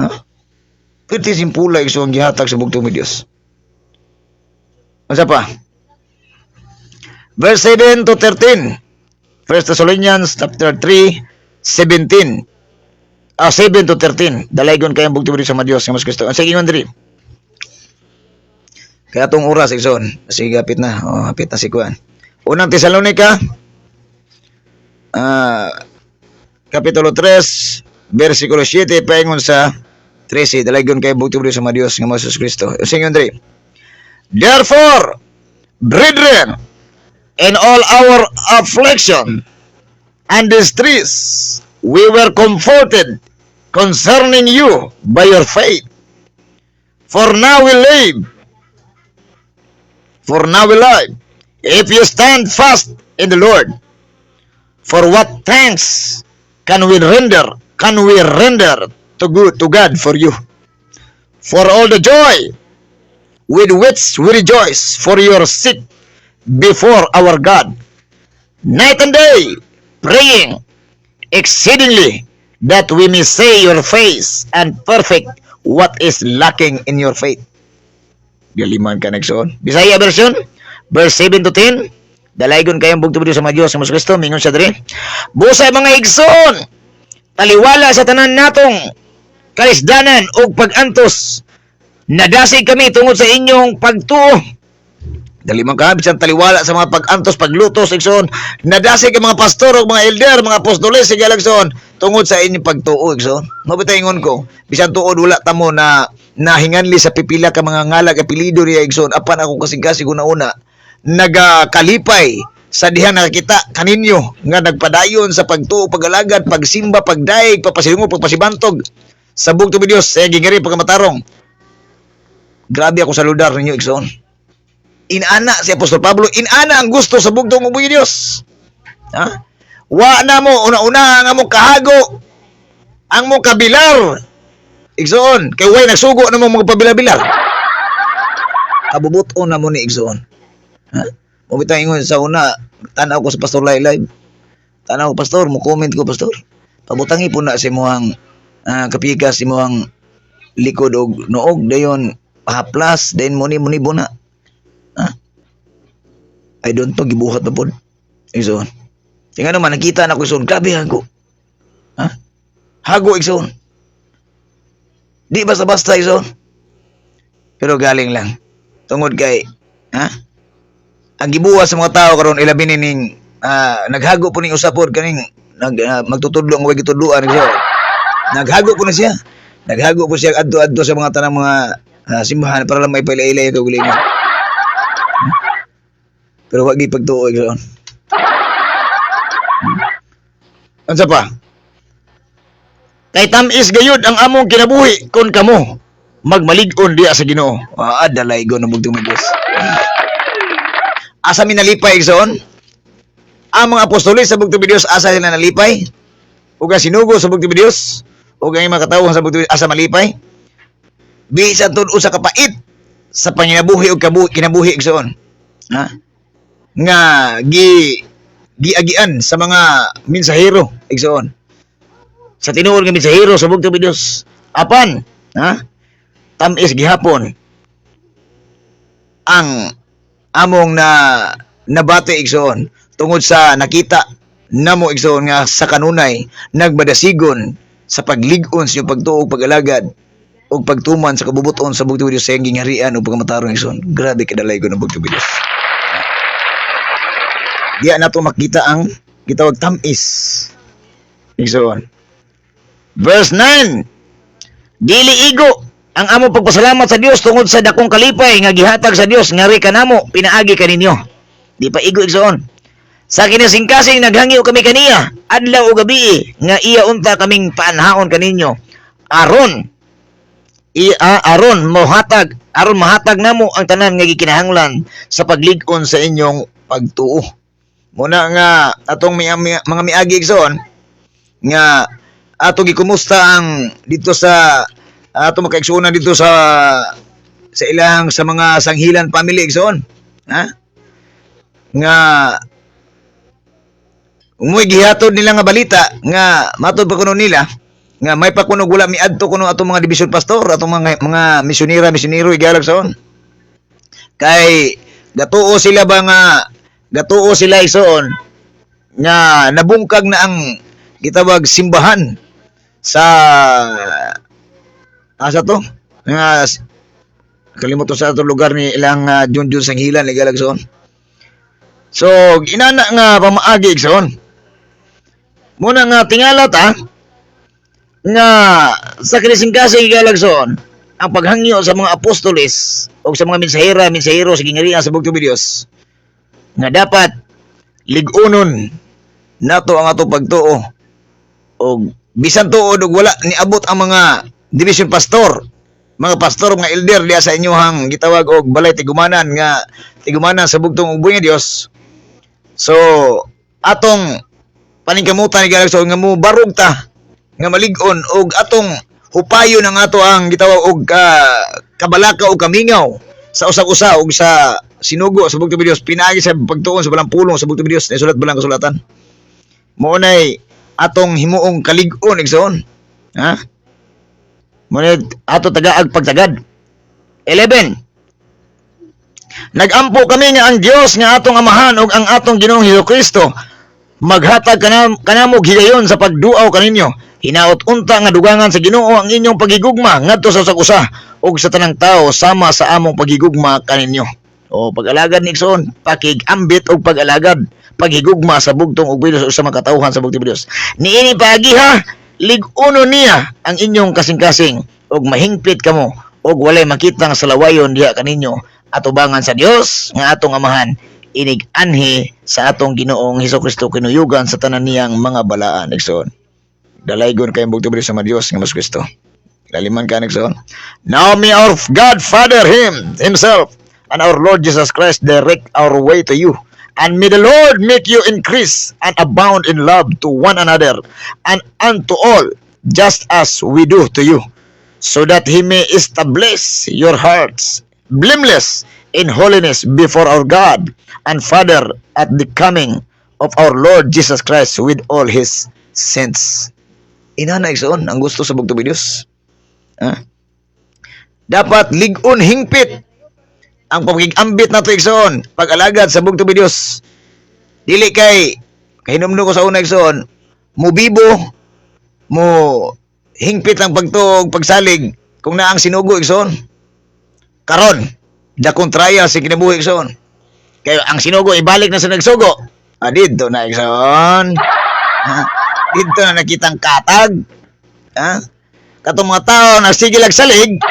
Ha? Pwede simpula igsoon gihatag sa bugtong ni Dios. Asa pa? Verse 7 to 13. 1 Thessalonians chapter 3, 17. 7 to 13. Dalaygon kayang bugtong sa mga Dios nga mas Kristo. Sige ingon diri. Kaya itong oras, igsoon. Sige, hapit na. Hapit na si Kuan. Unang Tesalonica, Kapitulo 3, versikulo 7, paingon sa 13. Dalaygon kayo bugtong sa mga Dios nga mas Kristo. Sige, Andre. Therefore, brethren, in all our affliction and distress, we were comforted concerning you by your faith. For now we live, if you stand fast in the Lord. For what thanks can we render to God for you? For all the joy with which we rejoice for your sake before our God, night and day, praying exceedingly that we may see your face and perfect what is lacking in your faith. Galiman ka nagsoon. Bisaya version, verse 7 to 10. Dalaygon kayong bugtong sa mga Diyos sa Musa Kristo, mingon siya diri. Busay mga igsoon, taliwala sa tanan natong kalisdanan o pagantos, nadasig kami tungod sa inyong pagtuo. Dalimang ka, bisan taliwala sa mga pag-antos, paglutos, igsoon. Nadasig ang mga pastor o mga elder, mga apostoles, sige lagsoon, tungod sa inyong pagtuo, igsoon. Mabitaingon ko, bisan tuod wala tamo na nahinganli sa pipila ka mga ngalag, apelido niya, igsoon. Apan ako kasing-kasing una, nagakalipay sa diha nakakita kaninyo, nga nagpadayon sa pagtuo, pagalagad, pagsimba, pagdaig, papasilungo, pagpasibantog, sa bugtong Diyos, sa gingari, pagkamatarong. Grabe ako sa ludar ninyo, igsoon. Inana si Apostol Pablo, inana ang gusto sa bugtong ubuy Dios. Ha? Wa na mo una-una ang among kahago, ang mong kabilar. Igsoon, kay way nagsugo na mo mga pabilar-bilar. Kabubuton na mo ni igsoon. Ha? Mo bitang ingon sa una, tanaw ko sa Pastor Live. Tanaw ko pastor, mo comment ko pastor. Pabutangi po na si moang kapikas si moang likod og noog dayon pahaplas then muni buna. I don't know, gibuhat na po. Igsoon. Tingnan naman, nakita na ko igsoon. Grabe, hago. Ha? Hago, igsoon. Di basta-basta, igsoon. Pero galing lang. Tungod kay, ha? Ang gibuhat sa mga tao karon ilabi ning naghago po ning usapod kaning magtutudlo ang way gitudloan, igsoon. Naghago po na siya. Naghago po siya adto-adto sa mga tanang mga simbahan para lang may pailailay ang kagulingan. Pero wag gipagtuo igsoon. Unsa pa? Kay tamis gayud ang among kinabuhi kon kamo magmalig-on diya sa Ginoo. Dalaygon ng bugtong Diyos. Asa mi nalipay igsoon? Ang mga apostoles sa bugtong Diyos asa sila nalipay? Ug ang sinugo sa bugtong Diyos, ug ang mga katawhan sa bugtong asa malipay? Bisan tud usa ka pait sa panginabuhi ug kinabuhi igsoon. Ha? Nga giagian sa mga mensahero igsoon. Sa tinuod nga mensahero sa bugtong Dios. Apan, ha? Tamis gihapon ang among nabati igsoon tungod sa nakita namo igsoon nga sa kanunay nagbadasigon sa paglig-on sa pagtuo, pag-alagad ug pagtuman sa kabubuton sa bugtong Dios sa iyang gingharian ug pagamatarong igsoon. Grabe kadalay ko ng bugtong Dios. Diya na ito makita ang gitawag tamis. Igsoon. Verse 9. Dili igo ang among pagpasalamat sa Dios tungod sa dakong kalipay nga gihatag sa Dios ngari kanamo pinaagi kaninyo. Di pa igo igsoon. Sa kinasingkasing naghangyo kami kaniya, adlaw o gabi, nga iya unta kaming paanhaon kaninyo. Aron mahatag namo ang tanan nga gikinahanglan sa paglig-on sa inyong pagtuo. Muna nga atong mga miagi igsoon nga ato gikumusta ang dito sa ato makaigsuonan dito sa ilang sa mga sanghilan family igsoon. Ha? Nga umuwi gihatod nila nga balita nga matod pa kuno nila nga may pa kuno wala miadto kuno atong mga division pastor atong mga misyonero igalag saon kay gatuo sila isoon nga nabungkag na ang gitawag simbahan sa asa to nga kalimot to sa atong lugar ni ilang Junjun Sanghilan igalag saon. So inana nga pamaagi igsoon muna nga tingala ta nga sa kinasingkasing igalagson ang paghangyo sa mga apostoles o sa mga mensahero sa gingarihan sa bugtong Dios nga dapat lig-unon nato ang ato pagtuo o bisan tuod og wala niabot ang mga division pastor mga pastor mga elder diya sa inyohang gitawag og balay tigumanan sa bugtong ubong nga Dios. So atong paningkamutan ni galagson nga mo barog ta nga malig-on og atong hupayo ng ato ang gitawag og kabalaka o kamingaw sa usag-usa og sa sinugo sa bugtong Dios pinaagi sa pagtuon sa balang pulong sa bugtong Dios na sulat balang kasulatan mo nay atong himuong kalig-on igsoon. Ha? Mo nay ato tagaag pagtagad. 11 Nagampo kami nga ang Dios nga atong amahan ug ang atong Ginoong Hesukristo maghatag kanamo higayon sa pagduaw kaninyo. Hinaot unta nga dugangan sa Ginoo ang inyong pagigugma ngadto sa usag-usa ug sa tanang tawo sama sa among pagigugma kaninyo. O pag-alagad ni igsoon, pakig-ambit og pag-alagad, paghigugma sa bugtong ug bilos sa mga katawhan sa bugtong Dios. Niini pagiha, lig-uno niya ang inyong kasing-kasing ug mahingpit kamo ug walay makitang salawayon diha kaninyo atubangan sa Dios nga atong amahan inig anhi sa atong Ginoong Hesukristo kinuyugan sa tanan niyang mga balaan igsoon. Dalaygon kayong bugtong Dios sa Dios nga mas Kristo. Laliman ka igsoon. Now may our God Father himself and our Lord Jesus Christ direct our way to you. And may the Lord make you increase and abound in love to one another and unto all, just as we do to you, so that He may establish your hearts blameless in holiness before our God and Father at the coming of our Lord Jesus Christ with all His saints. Inana igsoon ang gusto sa bugtong Dios. Dapat lig-on hingpit ang pagigambit nato igsoon, pag-alagad sa bugtong Dios. Dili kay hinumno ko sa una igsoon, mo bibo, mo hingpit ang pagtuog, pagsalig kung naang sinugo igsoon. Karon, dakong trial si kinabuhi igsoon. Kay ang sinugo ibalik na sa nagsugo. Dito na igsoon. Dito na nakitang katag. Katong mga tao nagsigil ag salig.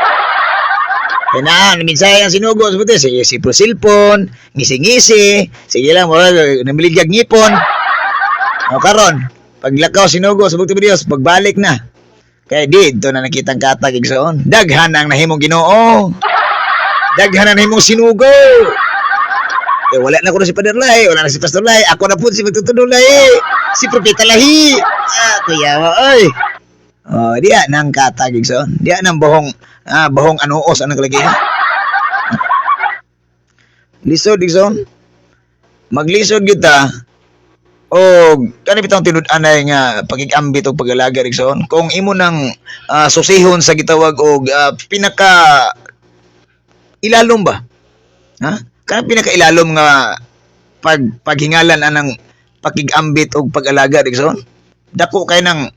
Kaya na, minsay ang sinugo. Sige, silpon, ngisi-ngisi. Sige lang, namiligag ngipon. Karon, paglakaw sinugo sa bugtong Dios, pagbalik na. Kaya dito na nakitang katag igsoon. Daghan ang nahimong Ginoo. Daghan ang nahimong sinugo. Wala na ko na si Padre Lahi, wala na si Pastor Lahi, ako na po si Magtutudo Lahi, si Propeta Lahi. Kuya, oy. Diya nang katag igsoon. Diya nang bahong anuos ang naglagay. Lisod igsoon. Maglisod kita o kani bitang tinud-anay nga pagigambit og pag-alaga igsoon. Kung imo nang susihon sa gitawag og pinaka ilalom ba? Kanang pinakailalom nga paghingalan anang pakigambit og pag-alaga igsoon. Dako kay nang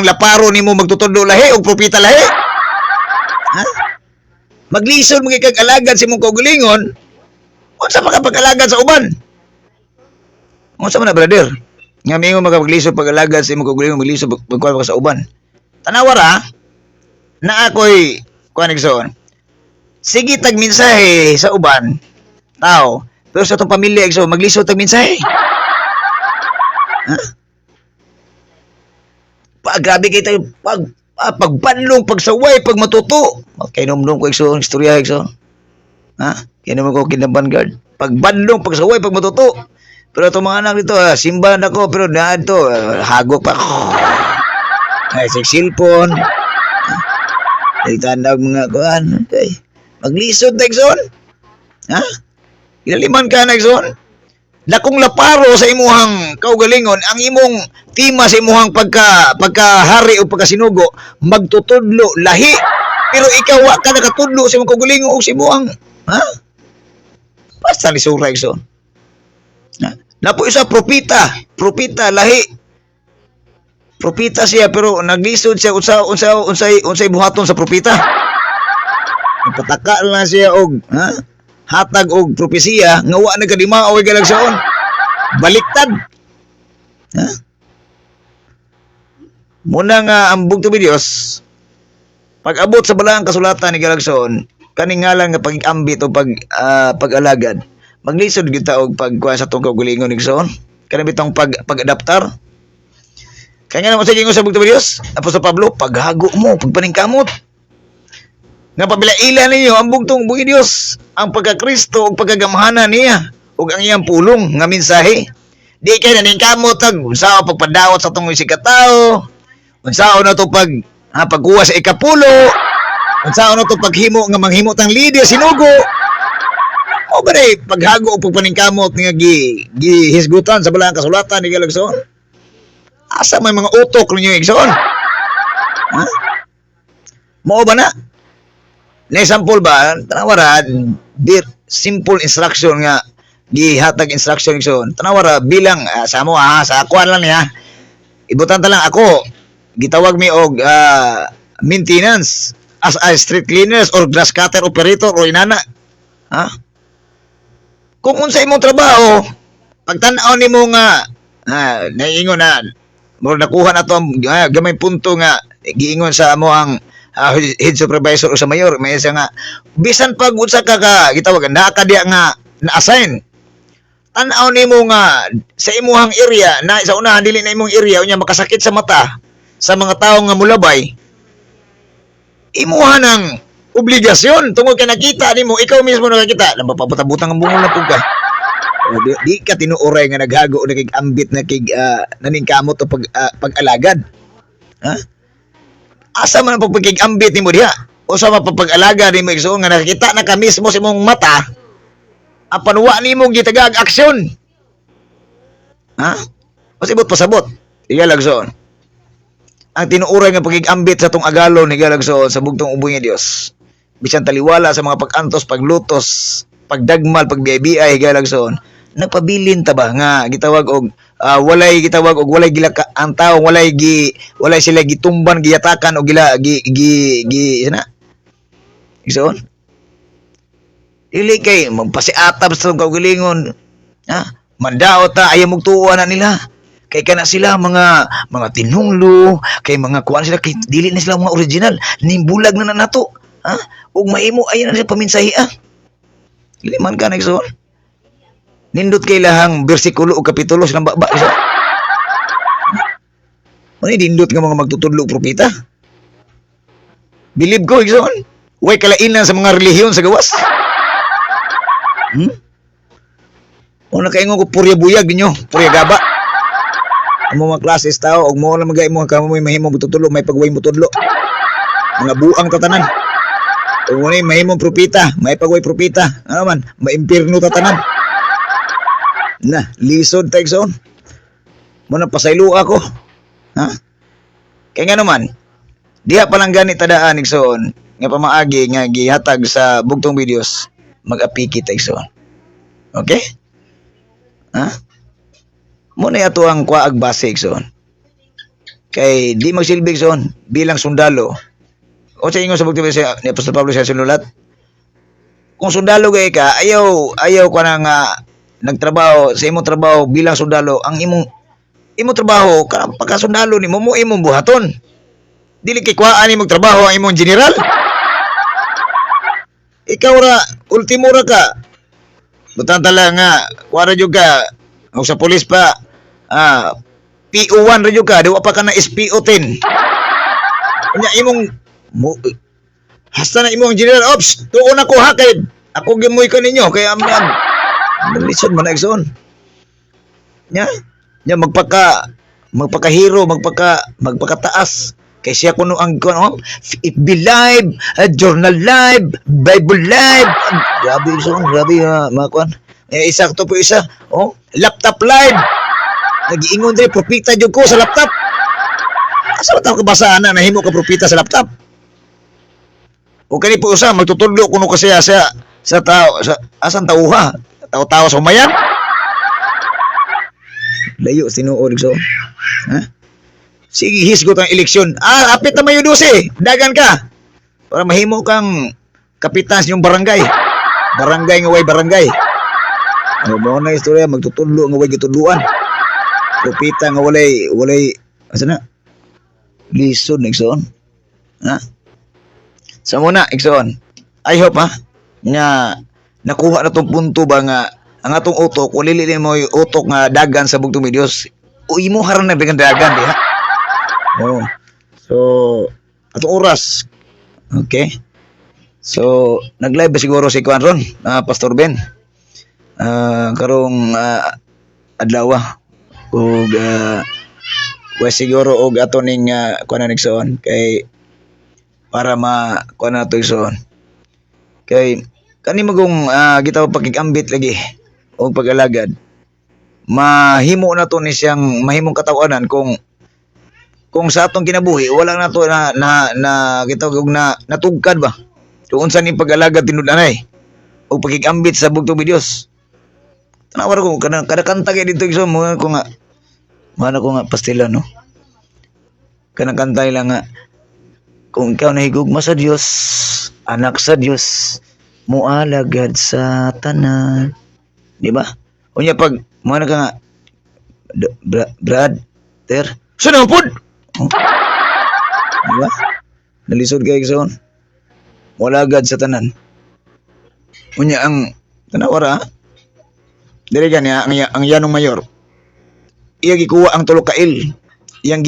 laparo nimo magtutudo lahi og propeta lahi. Maglisod mo kay kag-alagad sa imong kaugalingon. Unsa pa ka pag-alagad sa uban? Unsa man na brother? Nga mingo maglisod pag-alagad sa imong kaugalingon, maglisod pagkuha ka sa uban. Tanawara na ako'y kuan igsoon. Sige tag mensahe sa uban tao Pero sa itong pamilya, Igsoon, maglisod tag mensahe. Ha? Grabe kayo tayo, pagbanlong, pagsaway, pag matuto. Okay, nom-nom ko, Igsoon, istorya, Igsoon. Ha? Kaya naman ko kinabangard. Pagbanlong, pagsaway, pag matuto. Pero itong mga anak dito, simbahan ako, pero na ito, hagok pa. Ay, sa cellphone. Ay, tandang mga kuhan. Okay. Maglisod, Igsoon. Ha? Ilaliman ka, Igsoon. Dakong laparo sa imuhang kaugalingon, ang imong tima sa imuhang pagkahari o pagkasinugo, magtutudlo, lahi. Pero ikaw, wa ka nakatudlo sa imong kaugalingon o sa imuhang, ha? Basta ni Sura, Igsoon. Ha? Napo isa, propita, lahi. Propita siya, pero naglisod siya, unsay buhaton sa propita. Pataka lang siya og, ha? Hatag og propesiya nga wa nagkadima o galagsaon. Baliktad. Ha? Muna nga ang bugtong Diyos, pag-abot sa balaang kasulatan ni galagsaon, kaning ngalan nga pag-ambit o pag-alagad, maglisod kita og pagkuha sa tong kaugalingon ni Igsoon. Kanang bitong pag-adaptar. Kaya nga naman sa gingon sa bugtong Diyos, Apostol Pablo, paghago mo, pagpaningkamot. Nga pabilaila ninyo ang bugtong buhi Diyos, ang pagkakristo o pagkagamhanan niya o ang iyang pulong nga mensahe. Di kayo naningkamot tag unsao pagpadawat sa tong isig katao, unsao na to pagkuha sa ikapulo, unsao na to paghimo nga manghimo tang lidia sinugo. O ba rin, paghago o pagpaningkamot nga gihisgutan sa balaang kasulatan ni Galagson. Asa may mga utok ninyo, Igsoon? Ha? Mao ba na? Na example ba, tanawara, simple instruction nga, gihatag instruction Igsoon. Tanawara, bilang, sa mo sa akuan lang niya, ibutan ta lang ako, gitawag mi og maintenance as a street cleaners or grass cutter operator o inana. Ha? Kung unsa imong trabaho, pagtan-aw nimo nga, naiingon na, mo nakuha na to gamay punto nga, giingon sa mo ang head supervisor o sa mayor, may isa nga, bisan pag unsa ka gitawag na ka diya nga na-assign. Tan-aw nimo nga sa imuhang area na sa unahan dili na imong area unya makasakit sa mata sa mga tawo nga mulabay. Imuha ng obligasyon tungod ka nakita nimo, ikaw mismo nakakita, napapabutang ang bungol na pug ka. Di ka tinuoray nga naghago na kay ambit na kay naningkamot o pag-alagad. Ha? Asa man ang pagpagkig-ambit nimo diha? O sa mapapag-alaga nimo Igsoon nga nakita na ka mismo sa imong mata, apan wa nimo gitagag aksyon. Ha? Pasibot pasabot. Diya Igsoon. Ang tinuuray nga pagkig-ambit sa tong agalon ni Galagsoon sa bugtong ubong ni Dios. Bisan taliwala sa mga pag-antos, paglutos, pagdagmal, pagbiyay-biyay Galagsoon. Nagpabilin ta ba nga gitawag og walay gilaka ang tawo, walay sila gitumban, giyatakan o sana Igsoon. Dili kay magpasiatab sa kaugalingon. Ha? Mandao ta ayaw magtuwa na nila. Kay kana sila mga tinunglo, kay mga kuan sila kay dili na sila mga original, nimbulag na nato. Ha? Ug mahimo ayon na sila paminsahi. Dili man ka Igsoon. Nindot kay lahang bersikulo o kapitulo silang baba. Mani nindot nga mga magtutudlo propeta. Believe ko Igsoon. Way kalainan sa mga relihiyon sa gawas. O nakaingon ko purya buyag ninyo, purya gaba. Ang mga klases tao, og mo na magay mo kamoy mahimong magtutudlo, may pagway mo tudlo. Mga buang tatanan. O mo ni mahimong propeta, may pagway propeta. Ano man, maimpirno tatanan. Na, lisod ta Igsoon. Mo na pasaylo ako. Ha? Kaya nga naman, diha pa lang gani tadaan Igsoon, nga pamaagi nga gihatag sa bugtong videos, mag-apiki ta Igsoon. Okay? Ha? Muna yato ang kwaag base Igsoon. Kay di magsilbi Igsoon bilang sundalo. O sa ingon sa bugtong videos ni Apostol Pablo sa sinulat, kung sundalo gay ka, ayaw ka na nga nagtrabaho sa imong trabaho bilang sundalo, ang imong trabaho pagka sundalo nimo mo imong buhaton. Dili kay kuhaan imong trabaho ang imong general. Ikaw ra ultimo ra ka. Butang tala nga, kuha ra jud ka, o sa pulis pa, PO1 ra jud ka, diwa pa ka na SPO10. Kanya imong, hasta na imong General Ops, tuon ako ha, kay ako gimoy ka ninyo, kaya lisod man na igsoon. Nya, magpaka-hero, magpakataas. Kay siya kuno ang FB Live, Journal Live, Bible Live. Grabe igsoon, grabe mga kuan. Isakto po isa, Laptop Live. Nagiingon diri propita jud ko sa laptop. Asa ta ka basaan na nahimo ka propita sa laptop? O kani po usa magtutudlo kuno kasi sa tao sa asan tauha? Tao-tao sa humayan? Layo sinuod igsoon. Ha? Sige, hisgot ang eleksyon. Apit na mayo 12. Dagan ka. Para mahimo kang kapitan sa iyong barangay. Barangay nga way barangay. Mo na istorya magtutudlo nga way gitudluan. Propita nga walay asa na? Lisod igsoon. Ha? Sa muna igsoon. I hope nga nakuha na tong punto ba nga ang atong utok walili mo yung utok nga dagan sa bugtong Dios. O imo haran na bigan dagan di ha. So atong oras. Okay. So nag-live ba siguro si Kuan ron, Pastor Ben. Karong adlaw ug siguro og ato ning kuan na nigsoon kay para kuan na to igsoon. Kay kani magong gitaw pagigambit lagi o pag-alagad. Mahimo na to ni siyang mahimong katawanan kung sa atong kinabuhi wala na to na gitawag na natugkad ba kung unsa ni pag-alagad tinud-anay o pagigambit sa bugtong Dios. Tanawar ko kada kanta kay dito igsoon mo ko nga mana ko nga pastila no. Kana kanta lang nga kung ikaw nahigugma sa Dios, anak sa Dios, mualagad sa tanan. Di ba? Unya pag mana ka nga brother, saan ang pod? Di ba? Nalisod kay igsoon. Mualagad sa tanan. Unya ang tanawara dire gani ang yanong mayor. Iya gikuha ang tulo ka il. Yang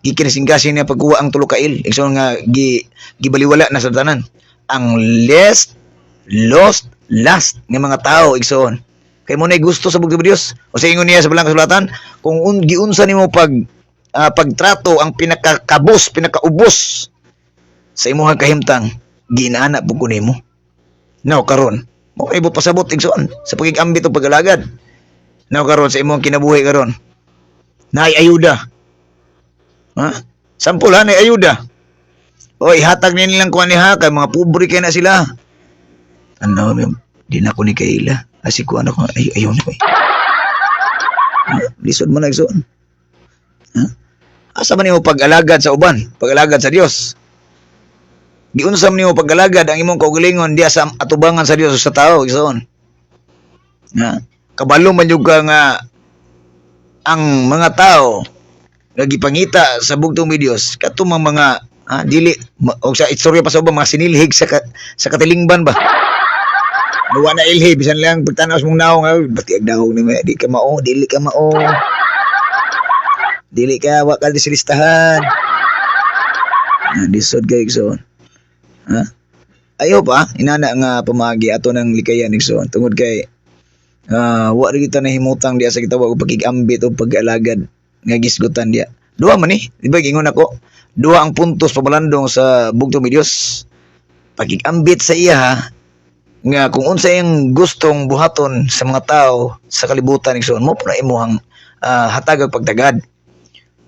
gikinasinggasin niya pagkuha ang tulo ka il. Igsoon nga gibaliwala na sa tanan. Ang lost nga mga tao igsoon. Kay mo na gusto sa bugtong Dios. O sa ingon niya sa balang kasulatan, kung giunsa nimo pagtrato ang pinakaubos sa imong kahimtang, ginana pud ko nimo. Now karon, mo kay pasabot igsoon sa pagigambit o pag-alagad. Now karon sa imong kinabuhi karon, naay ayuda. Ha? Sampol naay ayuda. O ihatag nilang kuan niha kay mga pobre kay na sila. Ano di na ko ni kaila. Asi ko ko ayaw na ko. Lisod man igsoon. Ha? Asa man nimo pag-alagad sa uban, pag-alagad sa Dios? Giunsa man nimo pag-alagad ang imong kaugalingon diya sa atubangan sa Dios sa tao igsoon. Ha? Kabalo man jud ka nga ang mga tao nagipangita sa bugtong Dios katumang mga dili o sa istorya pa sa ubang mga sinilhig sa katilingban ba. Nuwa na ilhi bisan lang pagtanaw sa mong naong bati ag dahog ni di ka mao, dili ka wa ka sa listahan. Disod kay igsoon. Ha? Ayo pa inana nga pamagi ato ng likayan igsoon tungod kay wa rin kita nahimutang diya sa gitawag o pagigambit o pag-alagad nga gisgutan diya. Duha man di ba gingon ako? Duha ang puntos pabalandong sa bugtong Dios. Pagigambit sa iya nga kung unsa iyang gustong buhaton sa mga tao sa kalibutan igsoon mo na imuhang hatag og pagtagad.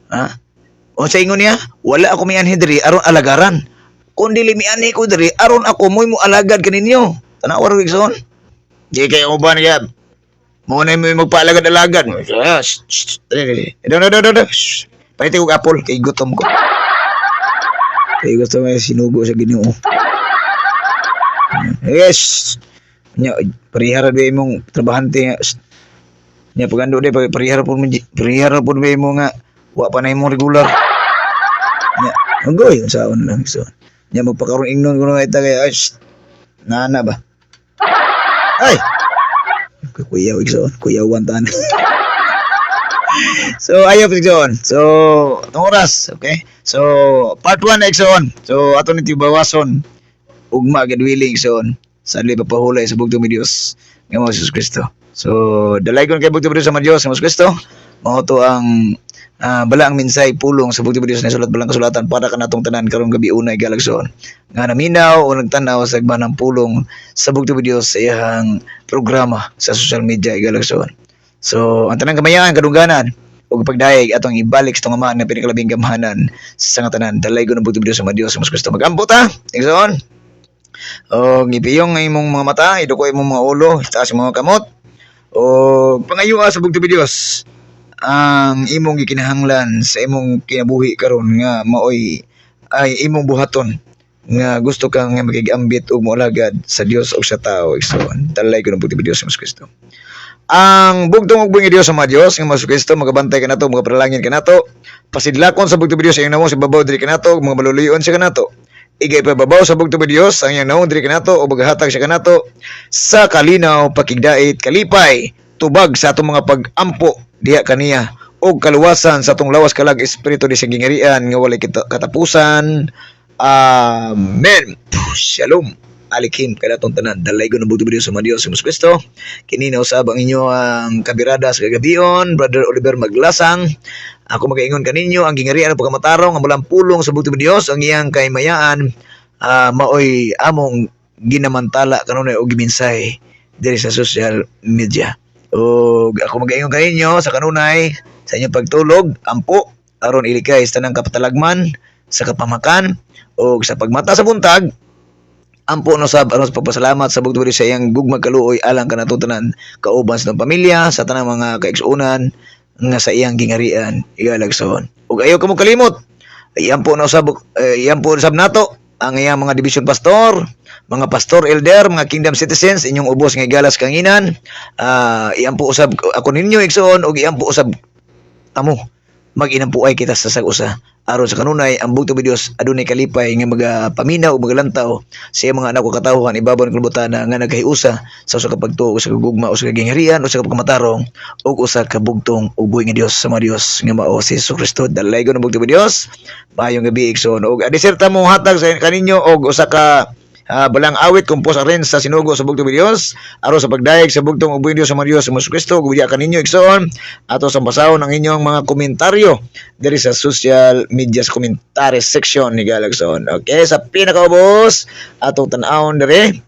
Ha? Unsa ingon niya? Wala ako mianhi diri aron alagaran. Kun dili mianhi ko diri aron ako mo alagad kaninyo. Tanawar igsoon. Di kay uban niya. Mo na mo magpaalagad-alagad. Pahiti kong apple, kay gutom ko. Kay gusto may sinugo sa Ginoo. Yes! Parihara ba mong trabahante. Nya pagando de parihara po mo nga wa pa na imong regular. Nya, agoy unsaon lang so. Nya magpakaron ingnon kuno ita kay nana ba. Ay, kuya igsoon, kuya wantan. So ayaw igsoon. So itong oras, okay? So part 1 na igsoon. So ato nito bawason ugma gid willing igsoon. Sadli papahulay sa bugtong mi Dios nga mao si Jesus Kristo. So dalaygon kay bugtong mi Dios sa Dios nga mao si Kristo. Mao to ang bala ang minsay pulong sa bugtong mi Dios na sulat balang kasulatan para kanatong tanan karong gabi unay galagson. Nga naminaw o nagtanaw sa ng pulong sa bugtong mi Dios sa iyang programa sa social media galagson. So, ang tanang kamayaan, kadungganan, o pagdayeg atong ibalik sa itong amahan na pinakalabing gamhanan sa nga tanan. Dalay ko ng bugtong Diyos sa mga Diyos. Mas gusto mag-ambot ha. Tingson. O ngipiyong ng imong mga mata, iduko imong mga ulo, itaas imong mga kamot. O pangayua sa bugtong Diyos ang imong gikinahanglan sa imong kinabuhi karon nga maoy ay imong buhaton nga gusto kang nga magigambit o moalagad sa Dios o sa tao. So, dalay ko ng bugtong Diyos sa Mas Kristo. Ang bugtong ug bungi Dios sa mga Dios nga Hesus Kristo magabantay kanato magapanalangin kanato pasidlakon sa bugtong Dios ang namo sa babaw diri kanato mga maluluyon sa kanato igay pa babaw sa bugtong Dios ang namo diri kanato o magahatag sa kanato sa kalinaw pakigdait kalipay tubag sa atong mga pag-ampo diha kaniya og kaluwasan sa atong lawas kalag espiritu di sa gingarian nga walay katapusan. Amen. Shalom. Alikim kada tong tanan dalay ko ng bugtong Dios sa mga Dios sa Hesus Kristo kini na usab ang inyo ang kabirada sa kagabion Brother Oliver Maglasang. Ako magaingon kaninyo ang gingarian ng pagkamatarong ang mulang pulong sa bugtong Dios ang iyang kaymayaan maoy among ginamantala kanunay og giminsay diri sa social media. O ako magaingon kaninyo sa kanunay sa inyong pagtulog ampo aron ilikay sa tanang kapatalagman sa kapamakan o sa pagmata sa buntag. Ampo no sab aron sa pagpasalamat sa bugtong Dios sa iyang gugmag kaluoy alang kanatong tanan kauban sa itong pamilya sa tanang mga kaigsuonan nga sa iyang gingarian igalagson. Ug ayaw kamo kalimot. Iyampo no sab nato ang iyang mga division pastor, mga pastor elder, mga kingdom citizens inyong ubos nga igalas kanginan. Iyampo usab ako ninyo igsoon ug iyampo usab amo mag-inampuay kita sa sag-usa aron sa kanunay ang bugtong Dios adunay kalipay nga magapaminaw o magalantaw sa mga anak ko katawhan ibabaw ng kalibutan nga nagkahiusa sa usa ka pagtuo sa kagugma o sa kagingarian o sa pagmatarong o usa ka bugtong uboy nga Dios sa mga Dios nga mao si Hesus Kristo dalay ko ng bugtong Dios maayong gabi igsoon og adiserta mo hatag sa kaninyo og usa ka balang awit kumpos rin sa sinugo sa bugtong Dios aron sa pagdayeg sa bugtong uboy Dios sa mga Dios sa Hesus Kristo gubiya kaninyo igsoon ato sa basahon ang inyong mga komentaryo diri sa social media commentary section ni Galagson. Okay, sa pinakaubos atong tan-awon diri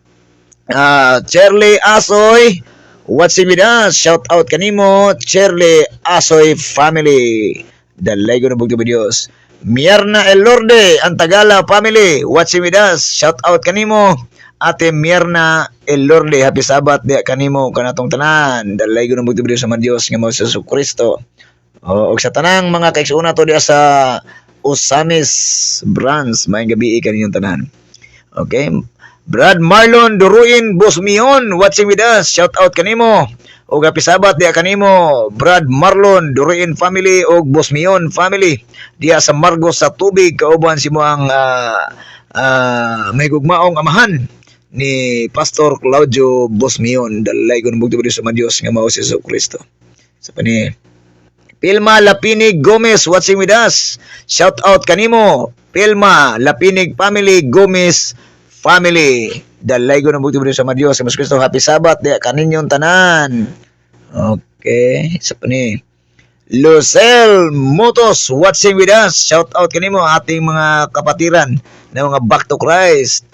Shirley Asoy watching with us, shout out kanimo Shirley Asoy family dalay ko ng bugtong Dios. Mierna El Lorde, Antagala family, watching with us. Shout out kanimo, Ate Mierna El Lorde. Happy Sabat di kanimo kanatong tanan. Dalay ko ng bugtong Dios sa mga Dios nga mao si Hesus Kristo. O sa tanang mga kaigsuona to diya sa Osamis Brands, maayong gabi kaninyong tanan. Okay. Brad Marlon Duruin Bosmion, watching with us. Shout out kanimo. Og happy Sabat diya kanimo Brad Marlon Duruin family og Bosmion family diya sa Margos sa Tubig kauban si mo ang may gugmaong amahan ni Pastor Claudio Bosmion dalay ko ng bugtong Dios sa mga Dios nga mao si Hesus Kristo. Sa pani Pilma Lapinig Gomez watching with us. Shout out kanimo Pilma Lapinig family Gomez family. Dalay ko ng bugtong Dios sa mga Dios sa Hesus Kristo. Happy Sabat di kaninyong tanan. Okay, sa pani Lucel Motos watching with us. Shout out kanimo ating mga kapatiran na mga back to Christ.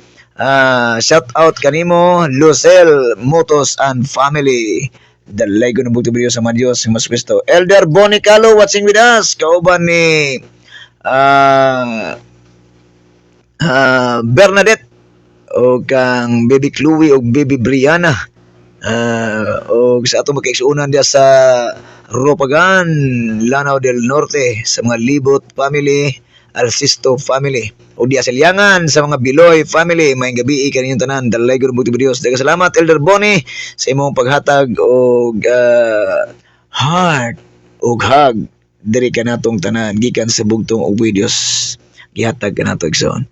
Shout out kanimo Lucel Motos and family. Dalay ko ng bugtong Dios sa mga Dios sa Hesus Kristo. Elder Bonicalo watching with us. Kauban ni Bernadette o kang Baby Chloe o Baby Brianna o sa atong magkaigsuunan diya sa Ropagan, Lanao del Norte sa mga Libot family, Alsisto family o diya sa Liangan sa mga Biloy family. Maayong gabi kaninyong tanan dalay ko ng bugtong Dios. Daghang salamat Elder Bonnie sa imong paghatag og heart og hug diri kanatong tanan gikan sa bugtong uboy Dios gihatag kanato igsoon.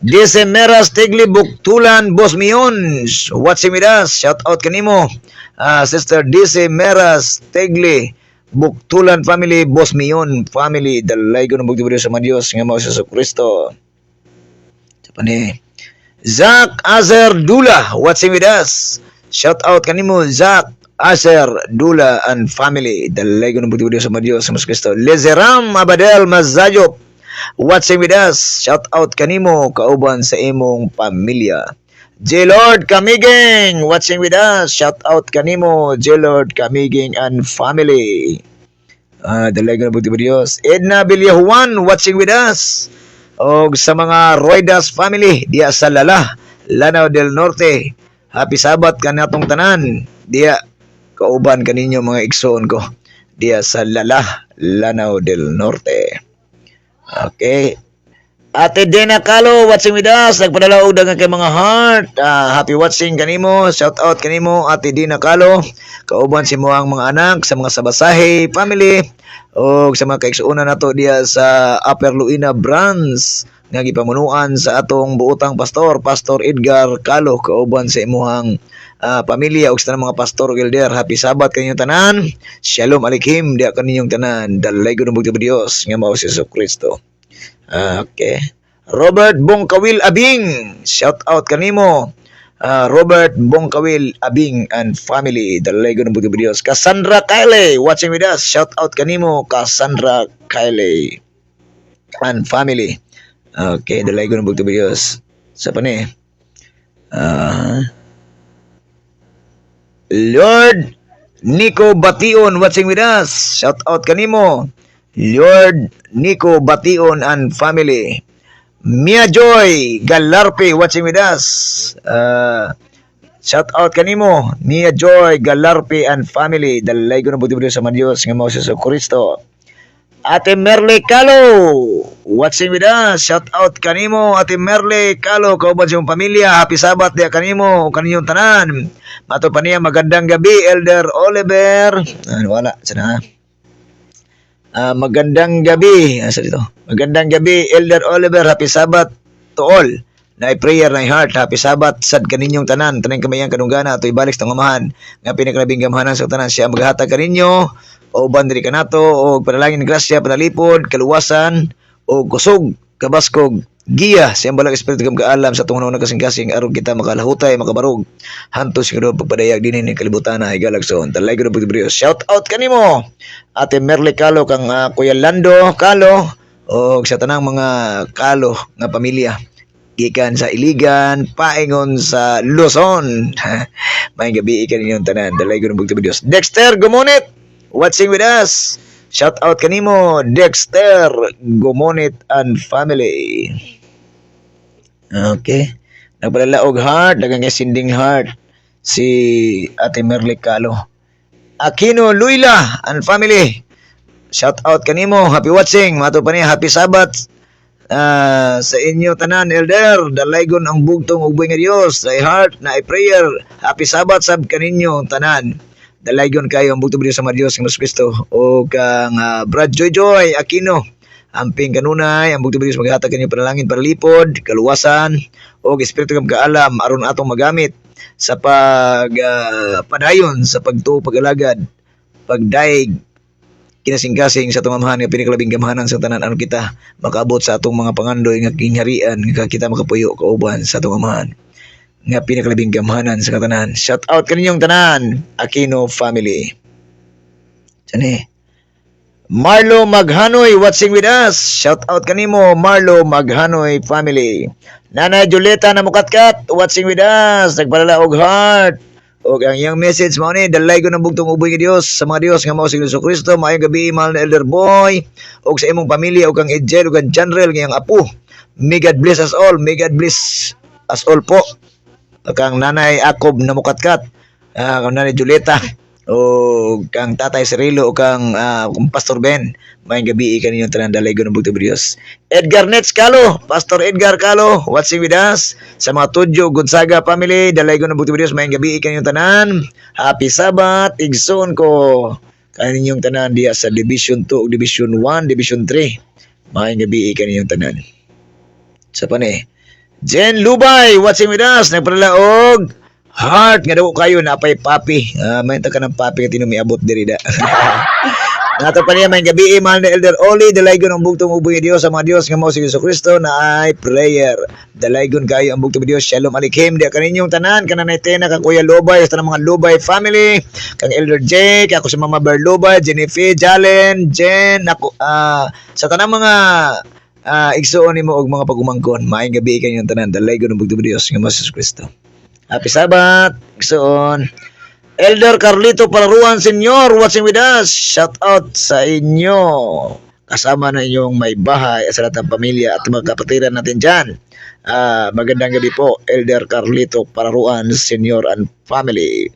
Disemeras Tigli Buktulan Boss Mion. Watching with us. Shout out kanimo. Sister Disemeras Tigli Buktulan family, Boss Mion family. Dalay ko ng bugti sa mga Diyos nga mao sa Kristo. Sa ni Zach Azer Dula watching with us. Shout out kanimo Zach Azer Dula and family. Dalay ko ng bugti sa mga Diyos sa Kristo. Lezeram Abadel Mazayop watching with us. Shout out kanimo kauban sa imong pamilya. J. Lord Kamiging watching with us. Shout out kanimo J. Lord Kamiging and family. Dalaga na buti ba Diyos. Edna Villajuan watching with us. O sa mga Roydas family diya sa Lanao del Norte. Happy Sabat kanatong tanan. Diya kauban kaninyo mga igsoon ko. Diya sa Lanao del Norte. Okay. Ate Dena Calo watching with us. Nagpadala og daghang kay mga heart. Happy watching kanimo. Shout out kanimo Ate Dena Calo. Kauban si mo ang mga anak sa mga Sabasahe family o sa mga kaigsuonan nato diya sa Upper Luina branch nga gipamunuan sa atong buotang pastor Edgar Calo. Kauban sa imuhang pamilya ug sa mga pastor gilder. Happy Sabat kaninyong tanan. Shalom Aleichem diya kaninyong tanan. Dalay ko ng bugti ba Dios nga mao si Kristo. Okay. Robert Bongkawil Abing. Shout out kanimo. Robert Bongkawil Abing and family. Dalay ko ng bugti ba Dios. Cassandra Kyle watching with us. Shout out kanimo Cassandra Kyle and family. Okay, dalay ko ng bugti ba Dios. Sa pa ni? Lord Nico Bation watching with us. Shout out kanimo Lord Nico Bation and family. Mia Joy Galarpe watching with us. Shout out kanimo Mia Joy Galarpe and family. Dalay ko na buti sa mga Diyos nga mao sa Kristo. Ate Merle Calo watching with us. Shout out kanimo Ate Merle Calo kauban sa imong pamilya. Happy Sabat diya kanimo kaninyong tanan. Mato pa niya magandang gabi Elder Oliver. Wala sana. Magandang gabi. Asa dito? Magandang gabi Elder Oliver. Happy Sabat to all. Na prayer na heart. Happy Sabat sad kaninyong tanan. Tanan kamayang kanunggana ato ibalik sa ngamahan. Nga pinakalabing gamahanan sa tanan siya maghatag kaninyo. O bandiri kanato o panalangin grasya panalipod kaluwasan o kusog kabaskog giya sa balang espiritu kam kaalam sa tungod ng kasing-kasing aron kita makalahutay makabarog hanto siguro pagpadayag dinhi ni kalibutan ay galagson. Talay ko pagtibriyo. Shout out kanimo Ate Merle Calo kang Kuya Lando Calo o sa tanang mga Calo nga pamilya gikan sa Iligan paingon sa Luzon. May gabi ikan inyong tanan. Talay ko pagtibriyo. Dexter Gumonit watching with us. Shout out kanimo Dexter Gumonit and family. Okay. Nagpadala og heart, dagang sending heart si Ate Merle Calo. Aquino Luila and family. Shout out kanimo. Happy watching. Mato pa niya happy Sabat sa inyo tanan Elder. Dalaygon ang bugtong ug buhay nga Dios. Sa heart na prayer. Happy Sabat sab kaninyo tanan. Dalaygon kayo ang bugtong video sa mga Diyos ng Kristo o kang Brad Joy Aquino amping kanunay ang bugtong video sa maghatag kanyo panalangin panalipod kaluwasan o espiritu ng kaalam aron atong magamit sa padayon sa pagtuo pagalagad pagdaig kinasing-kasing sa atong amahan nga pinakalabing gamahanan sa tanan aron kita makaabot sa atong mga pangandoy nga kingharian nga kita makapuyo kauban sa atong amahan nga pinakalabing gamhanan sa katanan. Shout out kaninyong tanan, Aquino family. Sani? Marlo Maghanoy watching with us. Shout out kanimo Marlo Maghanoy family. Nanay Julieta na mukatkat watching with us. Nagpadala og heart. O ang iyang message mo ni dalay ko ng bugtong uboy nga Dios sa mga Dios nga mao si Kristo. Maayong gabi mahal na Elder Boy og sa imong pamilya og kang Ejel og kang General nga apo. May God bless us all. May God bless us all po. Kang Nanay Akob na mukatkat, kang Nanay Julieta o kang Tatay Cirilo o kang Pastor Ben. Mayong gabi kaninyong tanan dalay ko ng bugtong Diyos. Edgar Nets Calo, Pastor Edgar Calo watching with us sa mga Tudyo Gonzaga family. Dalay ko ng bugtong Diyos. Mayong gabi kaninyong tanan. Happy Sabat igsoon ko kaninyong tanan diya sa Division 2 Division 1 Division 3. Mayong gabi kaninyong tanan. Sa pa ni Jen Lubay, watching with us. Nagpadala og heart nga daw kayo na apay papi. May ka ng papi nga tinumiabot diri da. Nato pa niya may gabi mahal na Elder Oli, dalaygon ang bugtong ubong Dios sa mga Dios nga mao si Jesucristo na ay prayer. Dalaygon kayo ang bugtong Dios. Shalom Aleichem di kaninyong tanan kananay tena kang Kuya Lubay sa tanang mga Lubay family, kang Elder Jake, ako si Mama Bear Lubay, Jennifer, Jalen, Jen, ako sa tanang mga igsuon nimo og mga pagumangkon. Maayong gabi kaninyong tanan. Dalaygon ang bugtong Dios nga mao si Jesucristo. Happy Sabbath, igsuon. Elder Carlito Palaruan Senior watching with us. Shout out sa inyo. Kasama na inyong may bahay sa lahat ng pamilya at mga kapatiran natin dyan. Magandang gabi po, Elder Carlito Palaruan Senior and family.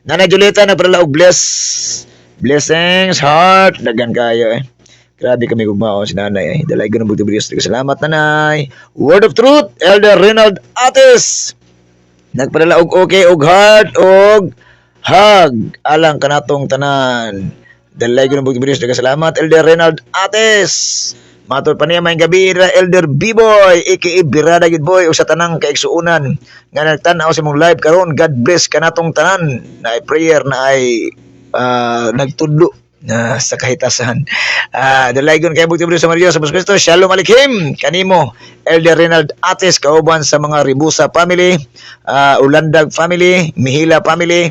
Nanay Julieta nagpadala og blessings, heart, dagan kayo eh. Grabe kami gugmao si nanay eh. Dalay ko ng buti Diyos. Salamat nanay. Word of truth, Elder Reynald Ates. Nagpadala og okay og heart og hug alang kanatong tanan. Dalay ko ng bugti Diyos. Salamat Elder Reynald Ates. Matod pa niya may gabi ra Elder B-Boy aka Birada gid boy usa tanang kaigsuunan nga nagtan-aw sa mong live karon. God bless kanatong tanan. Na prayer na ay nagtudlo sa kahitasan. Dalaygon kay bugti Diyos sa Maria sa Kristo. Shalom Aleichem kanimo Elder Reynald Ates kauban sa mga Ribusa family, Ulandag family, Mihila family,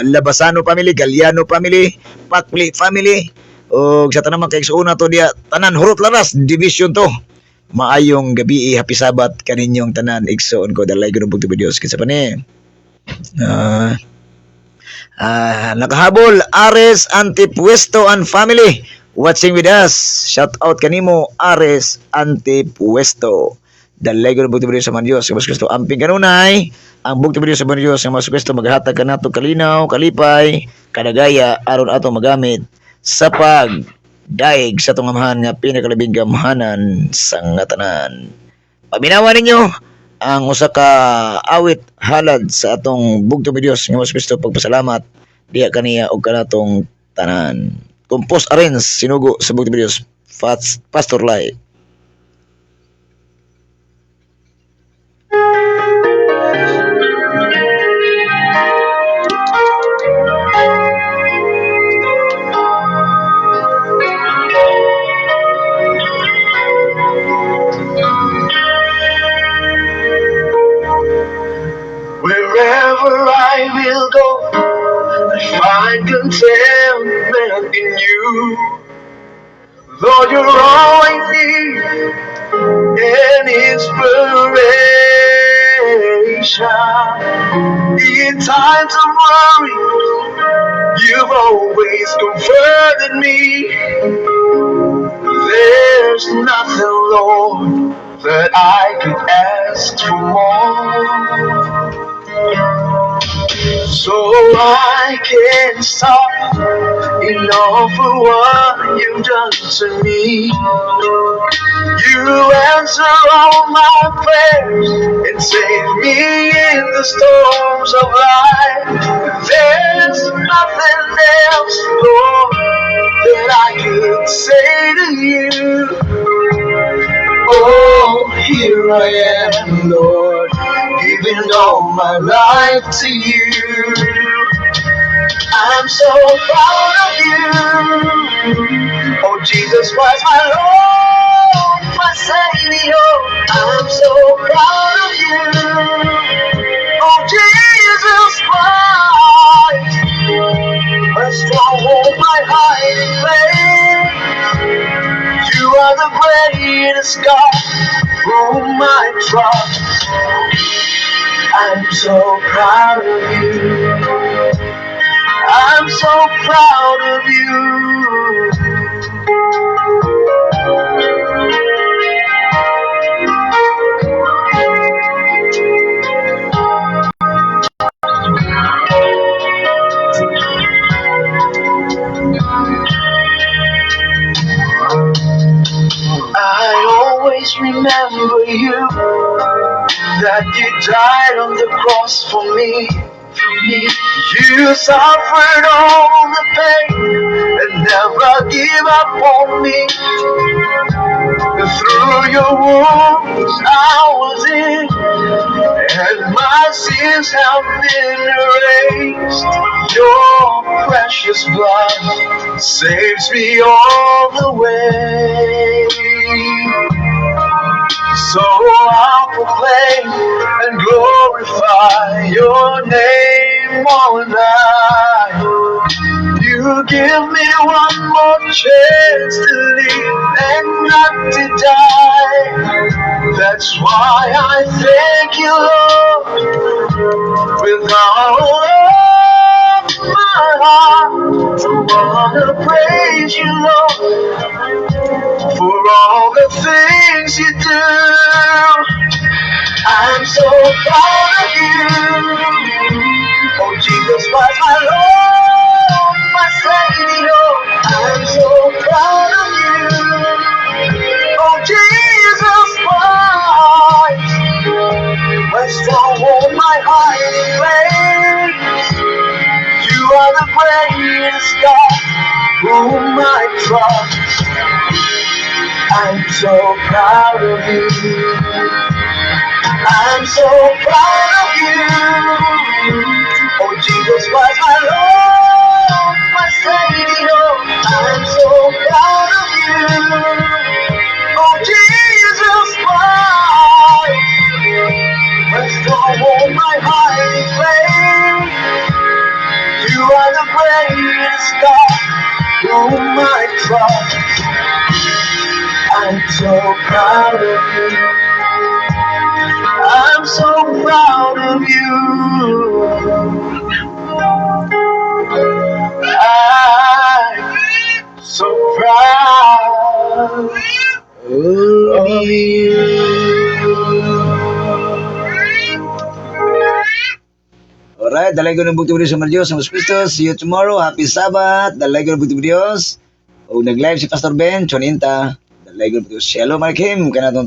Labasano family, Galiano family, Pakli family, o sa tanang mga kaigsuuna to diya tanan hurot laras division to. Maayong gabi, happy Sabbath kaninyong tanan igsoon ko. Dalay ko ng bugti Diyos kinsa pa ni nakahabol Ares Antipuesto and family watching with us. Shout out kanimo Ares Antipuesto. Dalay ko ng bugti Diyos sa mga Diyos sa Kristo. Amping kanunay ang bugti Diyos sa mga Diyos sa mga Kristo maghatag kanato kalinaw, kalipay, kadagaya aron ato magamit sa pagdaig sa itong amahan nga pinakalabing gamhanan sa ngatanan. Paminawa ninyo ang usa ka awit halad sa atong bugtong Diyos nga mas Kristo pagpasalamat diha kaniya og kanatong tanan. Compose arrange sinugo sa bugtong Diyos Pastor Lai. Wherever I will go, I find contentment in you. Lord, you're all I need, and inspiration. In times of worry, you've always comforted me. There's nothing, Lord, that I could ask for more. So I can't stop in all for what you've done to me. You answer all my prayers and save me in the storms of life. There's nothing else, Lord, that I could say to you. Oh, here I am, Lord, giving all my life to you. I'm so proud of you. Oh, Jesus Christ, my Lord, my Savior. I'm so proud of you. Oh, Jesus Christ, my stronghold, my hiding place. You are the greatest God, whom I trust. I'm so proud of you. I'm so proud of you. I always remember you, that you died on the cross for me. You suffered all the pain and never give up on me. Through your wounds I was sins have been erased. Your precious blood saves me all the way. So I'll proclaim and glorify your name all night. You give me one more chance to live and not to die. That's why I thank you, Lord, with all of my heart. I wanna praise you, Lord, for all the things you do. I'm so proud of you. Oh, Jesus Christ, my Lord, my Savior. I'm so proud of you. Oh, Jesus Christ, my stronghold, my hiding place. You are the greatest God, whom I trust. I'm so proud of you. I'm so proud of you. Oh, Jesus Christ, my Lord, my Savior. I'm so proud of you. Oh, Jesus Christ, my stronghold, my hiding place. You are the greatest God, whom I trust. I'm so proud of you. I'm so proud of you. I'm so proud of you. Alright, dalay ko ng bugtong video sa mga Diyos sa Kristo. See you tomorrow. Happy Sabbath. Dalay ko ng bugtong videos. O nag-live si Pastor Ben, Choninta. Dalay ko ng bugtong Shalom Aleichem. Kanatong